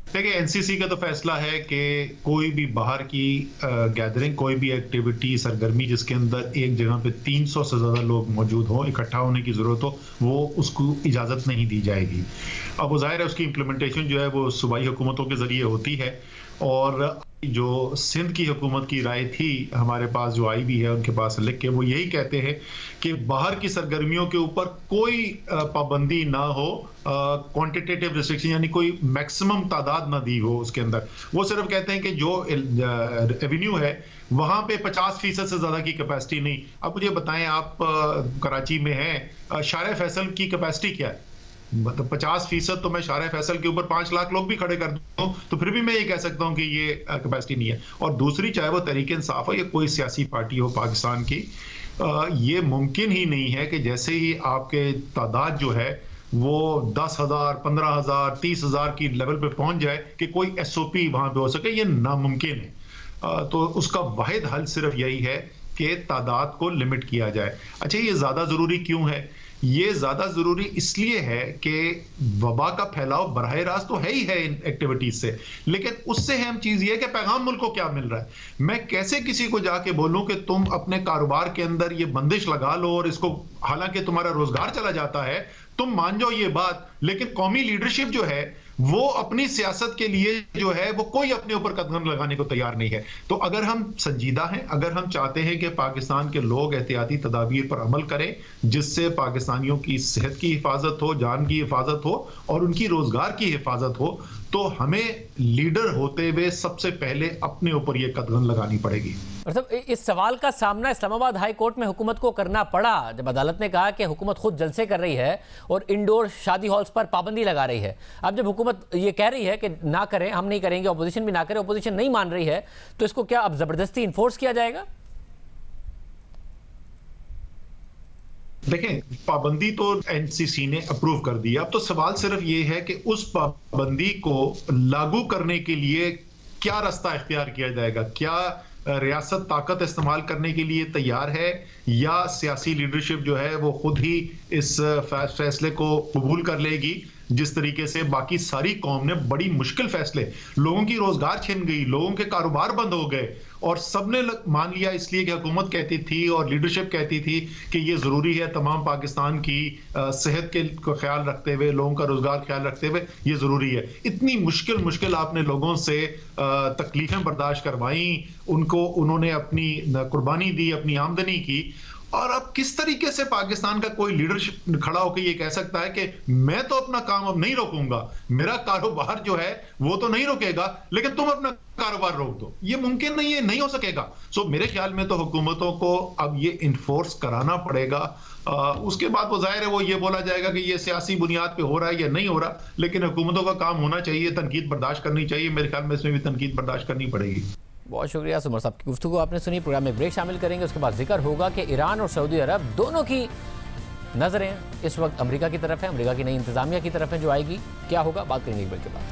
देखिए, एनसीसी का तो फैसला है कि कोई भी बाहर की गैदरिंग, कोई भी एक्टिविटी, सरगर्मी जिसके अंदर एक जगह पे 300 से ज़्यादा लोग मौजूद हों, इकट्ठा होने की ज़रूरत हो, वो उसको इजाज़त नहीं दी जाएगी। अब वो ज़ाहिर है उसकी इम्प्लीमेंटेशन जो है वो सूबाई हुकूमतों के ज़रिए होती है और जो सिंध की हुकूमत की राय थी हमारे पास जो आई भी है उनके पास लिख के, वो यही कहते हैं कि बाहर की सरगर्मियों के ऊपर कोई पाबंदी ना हो, क्वांटिटेटिव रिस्ट्रिक्शन यानी कोई मैक्सिमम तादाद ना दी हो उसके अंदर। वो सिर्फ कहते हैं कि जो एवेन्यू है वहां पे 50% से ज्यादा की कैपेसिटी नहीं। अब मुझे बताएं, आप कराची में हैं, शारे फैसल की कैपेसिटी क्या है? मतलब 50% तो मैं शारे फैसल के ऊपर 5 लाख लोग भी खड़े कर दूं तो फिर भी मैं ये कह सकता हूं कि ये कैपेसिटी नहीं है। और दूसरी, चाहे वो तहरीक इंसाफ हो या कोई सियासी पार्टी हो पाकिस्तान की, ये मुमकिन ही नहीं है कि जैसे ही आपके तादाद जो है वो 10,000, 15,000, 30,000 की लेवल पे पहुंच जाए कि कोई SOP वहां पे हो सके। ये नामुमकिन है। तो उसका वाहिद हल सिर्फ यही है कि तादाद को लिमिट किया जाए। अच्छा, ये ज्यादा जरूरी क्यों है? ये ज्यादा जरूरी इसलिए है कि वबा का फैलाव बराह रास्त तो है ही है इन एक्टिविटीज से, लेकिन उससे अहम चीज ये है कि पैगाम मुल्क को क्या मिल रहा है। मैं कैसे किसी को जाके बोलूं कि तुम अपने कारोबार के अंदर ये बंदिश लगा लो और इसको, हालांकि तुम्हारा रोजगार चला जाता है, तुम मान जाओ ये बात, लेकिन कौमी लीडरशिप जो है वो अपनी सियासत के लिए जो है वो कोई अपने ऊपर कदम लगाने को तैयार नहीं है। तो अगर हम संजीदा हैं, अगर हम चाहते हैं कि पाकिस्तान के लोग एहतियाती तदाबीर पर अमल करें जिससे पाकिस्तानियों की सेहत की हिफाजत हो, जान की हिफाजत हो और उनकी रोजगार की हिफाजत हो, तो हमें लीडर होते हुए सबसे पहले अपने ऊपर यह कदम लगानी पड़ेगी। मतलब इस सवाल का सामना इस्लामाबाद हाई कोर्ट में हुकूमत को करना पड़ा जब अदालत ने कहा कि हुकूमत खुद जलसे कर रही है और इंडोर शादी हॉल्स पर पाबंदी लगा रही है। अब जब हुकूमत ये कह रही है कि ना करें, हम नहीं करेंगे, अपोजिशन भी ना करे, अपोजिशन नहीं मान रही है, तो इसको क्या अब जबरदस्ती इन्फोर्स किया जाएगा? देखें, पाबंदी तो एनसीसी ने अप्रूव कर दिया। अब तो सवाल सिर्फ ये है कि उस पाबंदी को लागू करने के लिए क्या रास्ता इख्तियार किया जाएगा। क्या रियासत ताकत इस्तेमाल करने के लिए तैयार है या सियासी लीडरशिप जो है वो खुद ही इस फैसले को कबूल कर लेगी? जिस तरीके से बाकी सारी कौम ने बड़ी मुश्किल फैसले, लोगों की रोजगार छिन गई, लोगों के कारोबार बंद हो गए और सबने मान लिया इसलिए कि हुकूमत कहती थी और लीडरशिप कहती थी कि ये जरूरी है, तमाम पाकिस्तान की सेहत के ख्याल रखते हुए, लोगों का रोजगार ख्याल रखते हुए ये जरूरी है। इतनी मुश्किल आपने लोगों से तकलीफें बर्दाश्त करवाई, उन्होंने अपनी कुर्बानी दी, अपनी आमदनी की, और अब किस तरीके से पाकिस्तान का कोई लीडरशिप खड़ा होकर ये कह सकता है कि मैं तो अपना काम अब नहीं रोकूंगा, मेरा कारोबार जो है वो तो नहीं रोकेगा, लेकिन तुम अपना कारोबार रोक दो? ये मुमकिन नहीं है, नहीं हो सकेगा। सो मेरे ख्याल में तो हुकूमतों को अब ये इन्फोर्स कराना पड़ेगा। उसके बाद वो जाहिर है वो ये बोला जाएगा कि ये सियासी बुनियाद पे हो रहा है या नहीं हो रहा, लेकिन हुकूमतों का काम होना चाहिए, तनकीद बर्दाश्त करनी चाहिए। मेरे ख्याल में इसमें भी तनकीद बर्दाश्त करनी पड़ेगी। बहुत शुक्रिया सुमर साहब की गुफ्तगू आपने सुनी। प्रोग्राम में ब्रेक शामिल करेंगे, उसके बाद जिक्र होगा कि ईरान और सऊदी अरब दोनों की नजरें इस वक्त अमेरिका की तरफ है, अमेरिका की नई इंतजामिया की तरफ है जो आएगी। क्या होगा, बात करेंगे एक ब्रेक के बाद।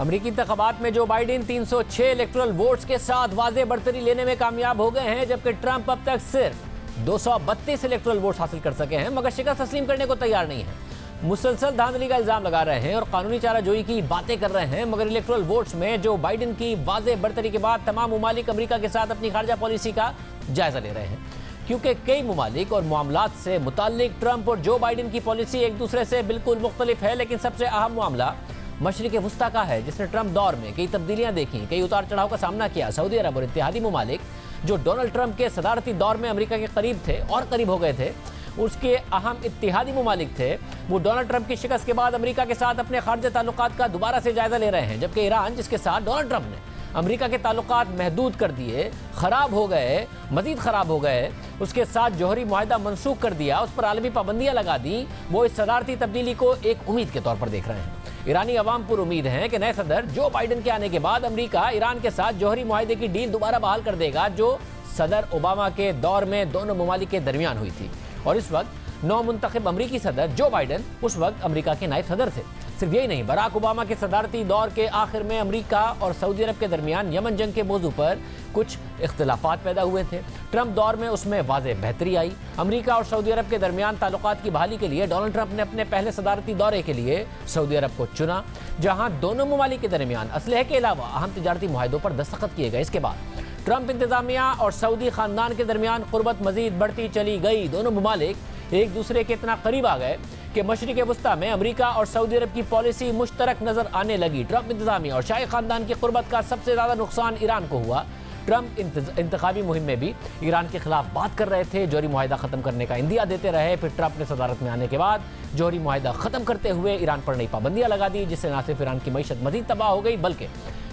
अमेरिकी इंतखाबात में जो बाइडेन 306 इलेक्टोरल वोट्स के साथ वाज़ेह बढ़तरी लेने में कामयाब हो गए हैं, जबकि ट्रंप अब तक सिर्फ 232 इलेक्टोरल वोट्स हासिल कर सके हैं, मगर शिकस्त तस्लीम करने को तैयार नहीं है। मुसलसल धांधली का इल्जाम लगा रहे हैं और कानूनी चाराजोई की बातें कर रहे हैं, मगर इलेक्टोरल वोट्स में जो बाइडेन की वाज़ेह बढ़तरी के बाद तमाम ममालिक अमेरिका के साथ अपनी खारजा पॉलिसी का जायजा ले रहे हैं, क्योंकि कई ममालिक और मामलात से मुताल्लिक ट्रंप और जो बाइडेन की पॉलिसी एक दूसरे से बिल्कुल मुख्तलिफ है। लेकिन सबसे अहम मामला मशरिक वुस्ता का है, जिसने ट्रंप दौर में कई तब्दीलियां देखी, कई उतार चढ़ाव का सामना किया। सऊदी अरब और इत्तेहादी ममालिक जो डोनाल्ड ट्रंप के सदारती दौर में अमेरिका के करीब थे और करीब हो गए थे, उसके अहम इत्तेहादी ममालिक थे, वो डोनाल्ड ट्रंप की शिकस्त के बाद अमेरिका के साथ अपने खारजा ताल्लुकात का दोबारा से जायजा ले रहे हैं। जबकि ईरान, जिसके साथ डोनाल्ड ट्रंप ने अमेरिका के ताल्लुकात महदूद कर दिए, ख़राब हो गए, मज़ीद ख़राब हो गए, उसके साथ जौहरी मुआहदा मनसूख कर दिया, उस पर आलमी पाबंदियाँ लगा दी, वो इस सदारती तब्दीली को एक उम्मीद के तौर पर देख रहे हैं। ईरानी अवाम पर उम्मीद है कि नए सदर जो बाइडेन के आने के बाद अमेरिका ईरान के साथ जौहरी मुआहदे की डील दोबारा बहाल कर देगा, जो सदर ओबामा के दौर में दोनों ममालिक के दरमियान हुई थी। और इस वक्त नौ मुंतखब अमरीकी सदर जो बाइडेन उस वक्त अमेरिका के नायब सदर थे। सिर्फ यही नहीं, बराक ओबामा के सदारती दौर के आखिर में अमेरिका और सऊदी अरब के दरमियान यमन जंग के मौजू पर कुछ इख्तिलाफात पैदा हुए थे। ट्रंप दौर में उसमें वाज़ेह बेहतरी आई। अमेरिका और सऊदी अरब के दरमियान ताल्लुकात की बहाली के लिए डोनाल्ड ट्रंप ने अपने पहले सदारती दौरे के लिए सऊदी अरब को चुना, जहां दोनों ममालिक के दरमियान असलहे के अलावा अहम तिजारती मुआहदों पर दस्तखत किए गए। इसके बाद ट्रंप इंतजामिया और सऊदी खानदान के दरमियान कुर्बत मजीद बढ़ती चली गई। दोनों ममालिक एक दूसरे के इतना करीब आ गए कि मशरिक वुस्ता में अमेरिका और सऊदी अरब की पॉलिसी मुश्तरक नजर आने लगी। ट्रंप इंतजामिया और शाही खानदान की कुर्बत का सबसे ज्यादा नुकसान ईरान को हुआ। ट्रंप इंतखाबी मुहिम में भी ईरान के खिलाफ बात कर रहे थे, जौहरी मुआहदा खत्म करने का इंदिया देते रहे। फिर ट्रंप ने सदारत में आने के बाद जौहरी मुआहदा खत्म करते हुए ईरान पर नई पाबंदियां लगा दी, जिससे न सिर्फ ईरान की मईशत मजीद तबाह हो गई, बल्कि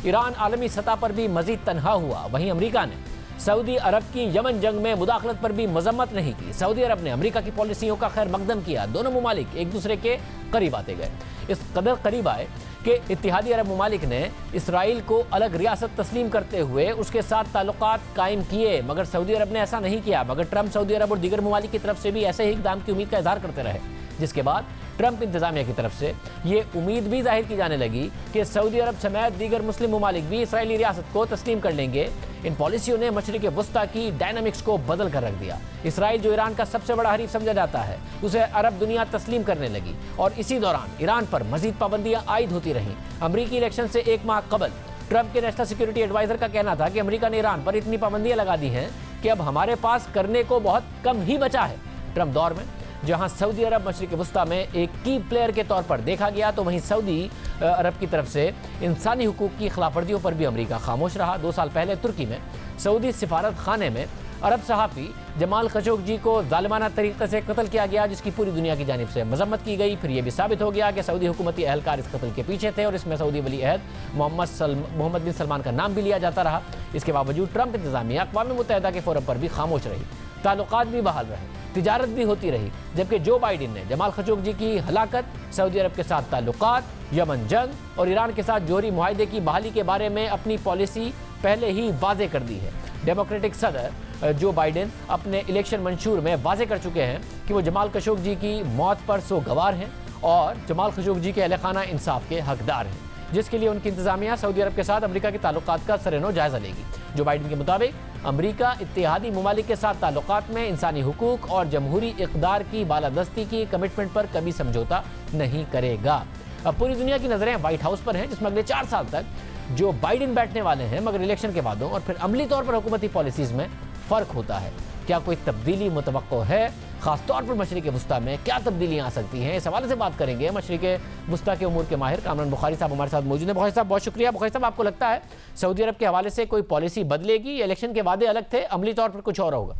ईरान आलमी सतह पर भी मजीद तनहा हुआ। वहीं अमेरिका ने सऊदी अरब की यमन जंग में मुदाखलत पर भी मजम्मत नहीं की। सऊदी अरब ने अमेरिका की पॉलिसियों का खैर मकदम किया। दोनों ममालिक एक दूसरे के करीब आते गए, इस कदर करीब आए कि इत्तेहादी अरब ममालिक ने इसराइल को अलग रियासत तस्लीम करते हुए उसके साथ ताल्लुकात कायम किए, मगर सऊदी अरब ने ऐसा नहीं किया। मगर ट्रंप सऊदी अरब और दीगर ममालिक की तरफ से भी ऐसे ही इक़दाम की उम्मीद का इजहार करते रहे, जिसके बाद ट्रंप इंतजामिया की तरफ से ये उम्मीद भी जाहिर की जाने लगी कि सऊदी अरब समेत दीगर मुस्लिम ममालिक भी इसराइली रियासत को तस्लीम कर लेंगे। इन पॉलिसियों ने मशरिक वुस्ता की डायनामिक्स को बदल कर रख दिया। इसराइल, जो ईरान का सबसे बड़ा हरीफ समझा जाता है, उसे अरब दुनिया तस्लीम करने लगी और इसी दौरान ईरान पर मजीद पाबंदियां आयद होती रहीं। अमरीकी इलेक्शन से एक माह कबल ट्रंप के नेशनल सिक्योरिटी एडवाइजर का कहना था कि अमेरिका ने ईरान पर इतनी पाबंदियां लगा दी हैं कि अब हमारे पास करने को बहुत कम ही बचा है। ट्रंप दौर में जहां सऊदी अरब मशरिक वुस्ता में एक की प्लेयर के तौर पर देखा गया, तो वहीं सऊदी अरब की तरफ से इंसानी हुकूक की खिलाफवर्जियों पर भी अमेरिका खामोश रहा। 2 साल पहले तुर्की में सऊदी सिफारत खाने में अरब सहाफ़ी जमाल खशोगी को जालिमाना तरीके से कत्ल किया गया, जिसकी पूरी दुनिया की जानिब से मजम्मत की गई। फिर यह भी साबित हो गया कि सऊदी हुकूमती अहलकार इस कत्ल के पीछे थे और इसमें सऊदी वली अहद मोहम्मद बिन सलमान का नाम भी लिया जाता रहा। इसके बावजूद ट्रंप इंतजामिया अक़वाम मुत्तहिदा के फोरम पर भी खामोश रही, ताल्लुकात भी बहाल रहे, तिजारत भी होती रही। जबकि जो बाइडेन ने जमाल खशोगी की हलाकत, सऊदी अरब के साथ ताल्लुकात, यमन जंग और ईरान के साथ जौहरी मुआहदे की बहाली के बारे में अपनी पॉलिसी पहले ही वाज़े कर दी है। डेमोक्रेटिक सदर जो बाइडेन अपने इलेक्शन मंशूर में वाज़े कर चुके हैं कि वो जमाल खशोगी की मौत पर सोगवार हैं और जमाल खशोगी के अहलखाना इंसाफ के हकदार हैं, जिसके लिए उनकी इंतजामिया सऊदी अरब के साथ अमेरिका के ताल्लुकात का सरेनो जायजा लेगी। जो बाइडेन के मुताबिक अमेरिका इत्तेहादी ममालिक के साथ ताल्लुकात में इंसानी हुकूक और जमहूरी इक़दार की बालादस्ती की कमिटमेंट पर कभी समझौता नहीं करेगा। अब पूरी दुनिया की नज़रें व्हाइट हाउस पर हैं, जिसमें अगले 4 साल तक जो बाइडेन बैठने वाले हैं, मगर इलेक्शन के वादों और फिर अमली तौर पर हुकूमती पॉलिसीज़ में फ़र्क होता है। क्या कोई तब्दीली मुतवक्को है? खासतौर पर मशरिक वुस्ता में क्या तब्दीलियाँ आ सकती हैं? इस हवाले से बात करेंगे। मशरिक वुस्ता के उमूर के माहिर कामरान बुखारी साहब हमारे साथ मौजूद हैं। बुखारी साहब, बहुत शुक्रिया। बुखारी साहब, आपको लगता है सऊदी अरब के हवाले से कोई पॉलिसी बदलेगी? इलेक्शन के वादे अलग थे, अमली तौर पर कुछ और होगा?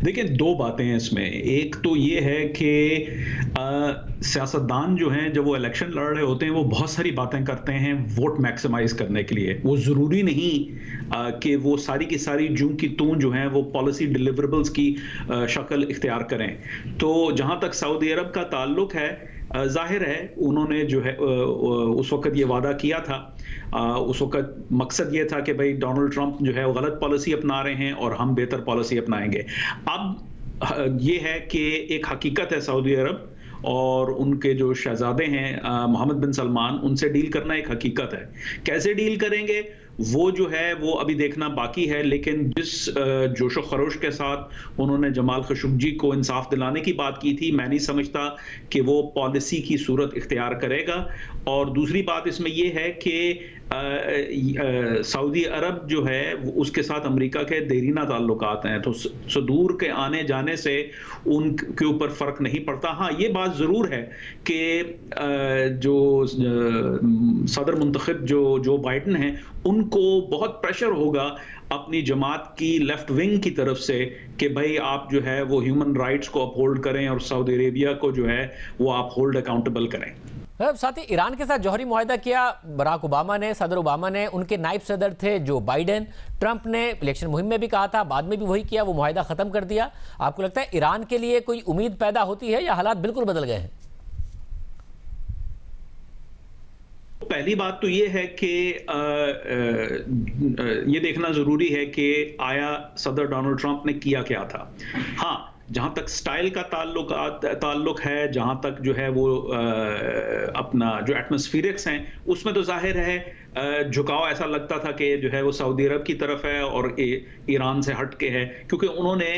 देखिए, 2 बातें हैं इसमें। एक तो ये है कि सियासतदान जो हैं, जब वो इलेक्शन लड़ रहे होते हैं, वो बहुत सारी बातें करते हैं वोट मैक्सिमाइज करने के लिए। वो ज़रूरी नहीं कि वो सारी की सारी जूं की तूं जो हैं वो पॉलिसी डिलीवरेबल्स की शक्ल इख्तियार करें। तो जहां तक सऊदी अरब का ताल्लुक है, जाहिर है उन्होंने जो है उस वक्त ये वादा किया था, उस वक्त मकसद ये था कि भाई डोनाल्ड ट्रंप जो है वो गलत पॉलिसी अपना रहे हैं और हम बेहतर पॉलिसी अपनाएंगे। अब ये है कि एक हकीकत है, सऊदी अरब और उनके जो शहजादे हैं मोहम्मद बिन सलमान, उनसे डील करना एक हकीकत है। कैसे डील करेंगे वो जो है वो अभी देखना बाकी है, लेकिन जिस जोशो खरोश के साथ उन्होंने जमाल खशोगी को इंसाफ दिलाने की बात की थी, मैं नहीं समझता कि वो पॉलिसी की सूरत इख्तियार करेगा। और दूसरी बात इसमें यह है कि सऊदी अरब जो है उसके साथ अमेरिका के देरीना ताल्लुकात हैं, तो दूर के आने जाने से उनके ऊपर फर्क नहीं पड़ता। हाँ, ये बात जरूर है कि जो सदर मुंतखब जो बाइडन हैं उनको बहुत प्रेशर होगा अपनी जमात की लेफ्ट विंग की तरफ से कि भाई आप जो है वो ह्यूमन राइट्स को अपहोल्ड करें और सऊदी अरेबिया को जो है वो आप होल्ड अकाउंटेबल करें। साथ ही ईरान के साथ जौहरी मुआहदा किया बराक ओबामा ने, सदर ओबामा ने, उनके नायब सदर थे जो बाइडेन। ट्रंप ने इलेक्शन मुहिम में भी कहा था, बाद में भी वही किया, वो मुआहदा खत्म कर दिया। आपको लगता है ईरान के लिए कोई उम्मीद पैदा होती है या हालात बिल्कुल बदल गए हैं? पहली बात तो ये है कि ये देखना जरूरी है कि आया सदर डोनाल्ड ट्रंप ने किया क्या था। हाँ, जहां तक स्टाइल का ताल्लुक है, जहां तक जो है वो अपना जो एटमॉस्फेरिक्स हैं उसमें तो जाहिर है झुकाव ऐसा लगता था कि जो है वो सऊदी अरब की तरफ है और ईरान से हट के है, क्योंकि उन्होंने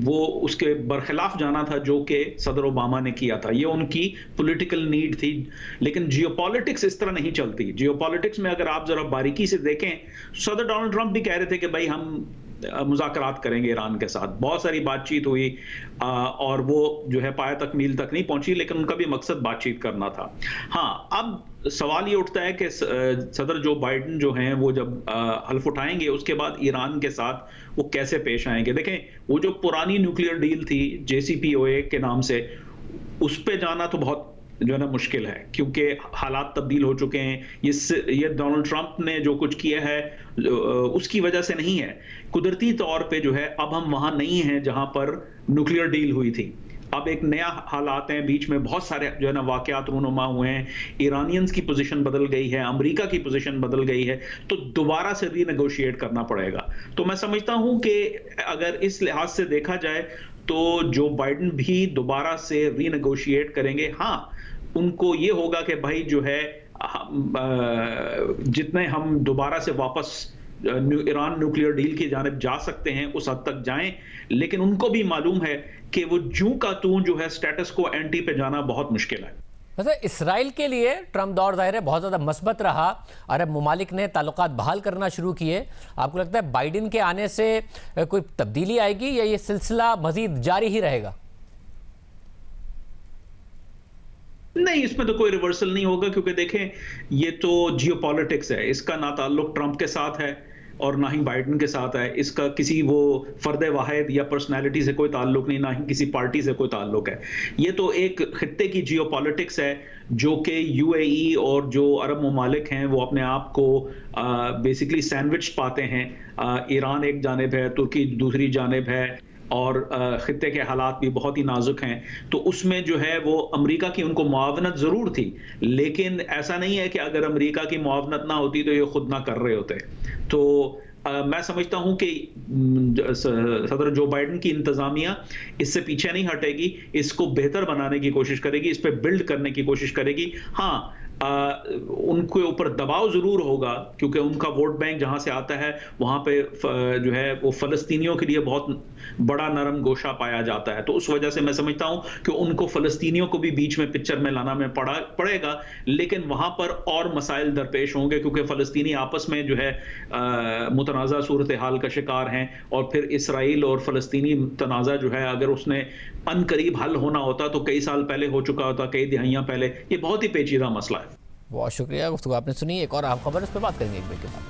वो उसके बरखिलाफ जाना था जो कि सदर ओबामा ने किया था। ये उनकी पॉलिटिकल नीड थी। लेकिन जियोपॉलिटिक्स इस तरह नहीं चलती। जियोपॉलिटिक्स में अगर आप जरा बारीकी से देखें, सदर डोनाल्ड ट्रंप भी कह रहे थे कि भाई हम मुज़ाकरात करेंगे ईरान के साथ, बहुत सारी बातचीत हुई और वो जो है पाया तक मील तक नहीं पहुंची, लेकिन उनका भी मकसद बातचीत करना था। हाँ, अब सवाल ये उठता है कि सदर जो बाइडेन जो हैं वो जब हल्फ उठाएंगे उसके बाद ईरान के साथ वो कैसे पेश आएंगे। देखें, वो जो पुरानी न्यूक्लियर डील थी JCPOA के नाम से, उस पे जाना तो बहुत जो है ना मुश्किल है, क्योंकि हालात तब्दील हो चुके हैं। ये डोनाल्ड ट्रंप ने जो कुछ किया है उसकी वजह से नहीं है, कुदरती तौर पे जो है अब हम वहां नहीं हैं जहां पर न्यूक्लियर डील हुई थी। अब एक नया हालात हैं, बीच में बहुत सारे जो है ना वाकयात रूनुमा हुए हैं, ईरानियंस की पोजीशन बदल गई है, अमेरिका की पोजीशन बदल गई है, तो दोबारा से रीनेगोशिएट करना पड़ेगा। तो मैं समझता हूं कि अगर इस लिहाज से देखा जाए तो जो बाइडेन भी दोबारा से रीनेगोशिएट करेंगे। हाँ, उनको ये होगा कि भाई जो है जितने हम दोबारा से वापस ईरान न्यूक्लियर डील की जानिब जा सकते हैं उस हद तक जाएं, लेकिन उनको भी मालूम है कि वो जूं का तूं जो है स्टेटस को एंटी पे जाना बहुत मुश्किल है। वैसे इसराइल के लिए ट्रंप दौर ज़ाहिर है बहुत ज़्यादा मस्बत रहा, अरब मुमालिक ने ताल्लुकात बहाल करना शुरू किए। आपको लगता है बाइडेन के आने से कोई तब्दीली आएगी या ये सिलसिला मजीद जारी ही रहेगा? नहीं, इसमें तो कोई रिवर्सल नहीं होगा, क्योंकि देखें ये तो जियोपॉलिटिक्स है, इसका ना ताल्लुक ट्रंप के साथ है और ना ही बाइडेन के साथ है। इसका किसी वो फर्द वाहिद या पर्सनैलिटी से कोई ताल्लुक नहीं, ना ही किसी पार्टी से कोई ताल्लुक है। ये तो एक खित्ते की जियोपॉलिटिक्स है जो कि UAE और जो अरब ममालिक हैं वो अपने आप को बेसिकली सैंडविच पाते हैं। ईरान एक जानिब है, तुर्की दूसरी जानिब है और खित्ते के हालात भी बहुत ही नाजुक हैं। तो उसमें जो है वो अमेरिका की उनको मुआवनत ज़रूर थी, लेकिन ऐसा नहीं है कि अगर अमेरिका की मुआवनत ना होती तो ये खुद ना कर रहे होते। तो मैं समझता हूं कि सदर जो बाइडेन की इंतजामिया इससे पीछे नहीं हटेगी, इसको बेहतर बनाने की कोशिश करेगी, इस पर बिल्ड करने की कोशिश करेगी। हाँ, उनके ऊपर दबाव जरूर होगा, क्योंकि उनका वोट बैंक जहां से आता है वहां पे जो है वो फलस्तीनियों के लिए बहुत बड़ा नरम गोशा पाया जाता है। तो उस वजह से मैं समझता हूं कि उनको फलस्तीनियों को भी बीच में पिक्चर में लाना में पड़ेगा, लेकिन वहां पर और मसाइल दरपेश होंगे, क्योंकि फलस्तीनी आपस में जो है मुतनाज़ा सूरत हाल का शिकार हैं। और फिर इसराइल और फलस्तीनी तनाज़ा जो है अगर उसने अनकरीब हल होना होता तो कई साल पहले हो चुका होता, कई दिहाइयां पहले। ये बहुत ही पेचीदा मसला है। बहुत शुक्रिया, गुफ्तगू आपने सुनी। एक और आप खबर, इस पर बात करेंगे एक ब्रेक के बाद।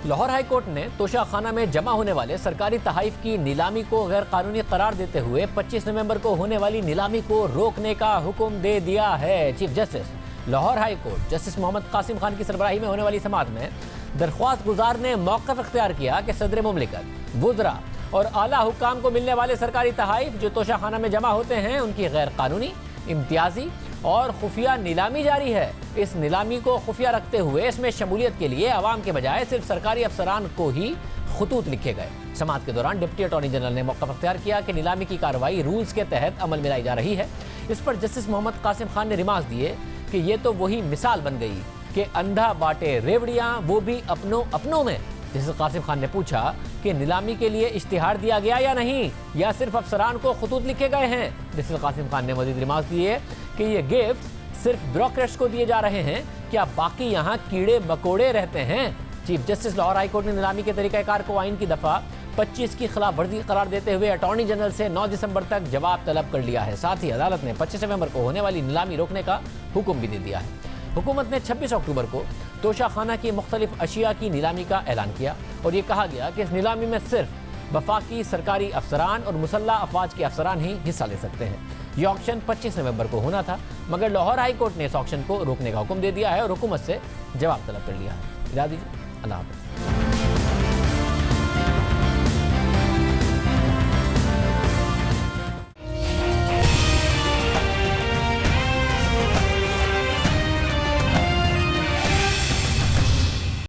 लाहौर हाई कोर्ट ने तोशाखाना में जमा होने वाले सरकारी तहाइफ की नीलामी को गैर कानूनी करार देते हुए 25 नवंबर को होने वाली नीलामी को रोकने का हुक्म दे दिया है। Chief justice Lahore high court justice Mohammad Qasim Khan की सरबराही में होने वाली समाअत में दरख्वास्त गुजार ने मौक़िफ़ इख्तियार किया कि सदर मुमलिकत, वुज़रा और आला हुक्काम को मिलने वाले सरकारी तहाइफ जो तोशाखाना में जमा होते हैं उनकी गैर कानूनी, इम्तियाजी और खुफिया नीलामी जारी है। इस नीलामी को खुफिया रखते हुए इसमें शमूलियत के लिए आवाम के बजाय सिर्फ सरकारी अफसरान को ही खतूत लिखे गए। समाअत के दौरान डिप्टी अटॉर्नी जनरल ने मौका अख्तियार किया कि नीलामी की कार्रवाई रूल्स के तहत अमल में लाई जा रही है। इस पर जस्टिस मोहम्मद कासिम खान ने रिमार्क दिए कि ये तो वही मिसाल बन गई कि अंधा बांटे रेवड़ियां, वो भी अपनों में। जस्टिस कासिम खान ने पूछा कि नीलामी के लिए इश्तिहार दिया गया या नहीं, या सिर्फ अफसरान को खतूत लिखे गए हैं। जस्टिस कासिम खान ने मजीद रिमार्क दिए कि ये गिफ्ट सिर्फ ब्यूरोक्रेट्स को दिए जा रहे हैं, क्या बाकी यहाँ कीड़े मकोड़े रहते हैं। Chief justice Lahore high court ने नीलामी के तरीक़ाकार को आइन की दफ़ा 25 की खिलाफ वर्जी करार देते हुए अटॉर्नी जनरल से 9 दिसंबर तक जवाब तलब कर लिया है। साथ ही अदालत ने 25 नवंबर को होने वाली नीलामी रोकने का हुक्म भी दे दिया है। हुकूमत ने 26 अक्टूबर को तोशाखाना की मुख्तलिफ अशिया की नीलामी का ऐलान किया और ये कहा गया कि इस नीलामी में सिर्फ वफाकी सरकारी अफसरान और मुसल्ह अफवाज के अफसरान ही हिस्सा ले सकते हैं। ये ऑक्शन 25 नवंबर को होना था, मगर लाहौर हाई कोर्ट ने इस ऑक्शन को रोकने का हुक्म दे दिया है और हुकूमत से जवाब तलब कर लिया है। इजाज़त दीजिए, अल्लाह हाफ़िज़।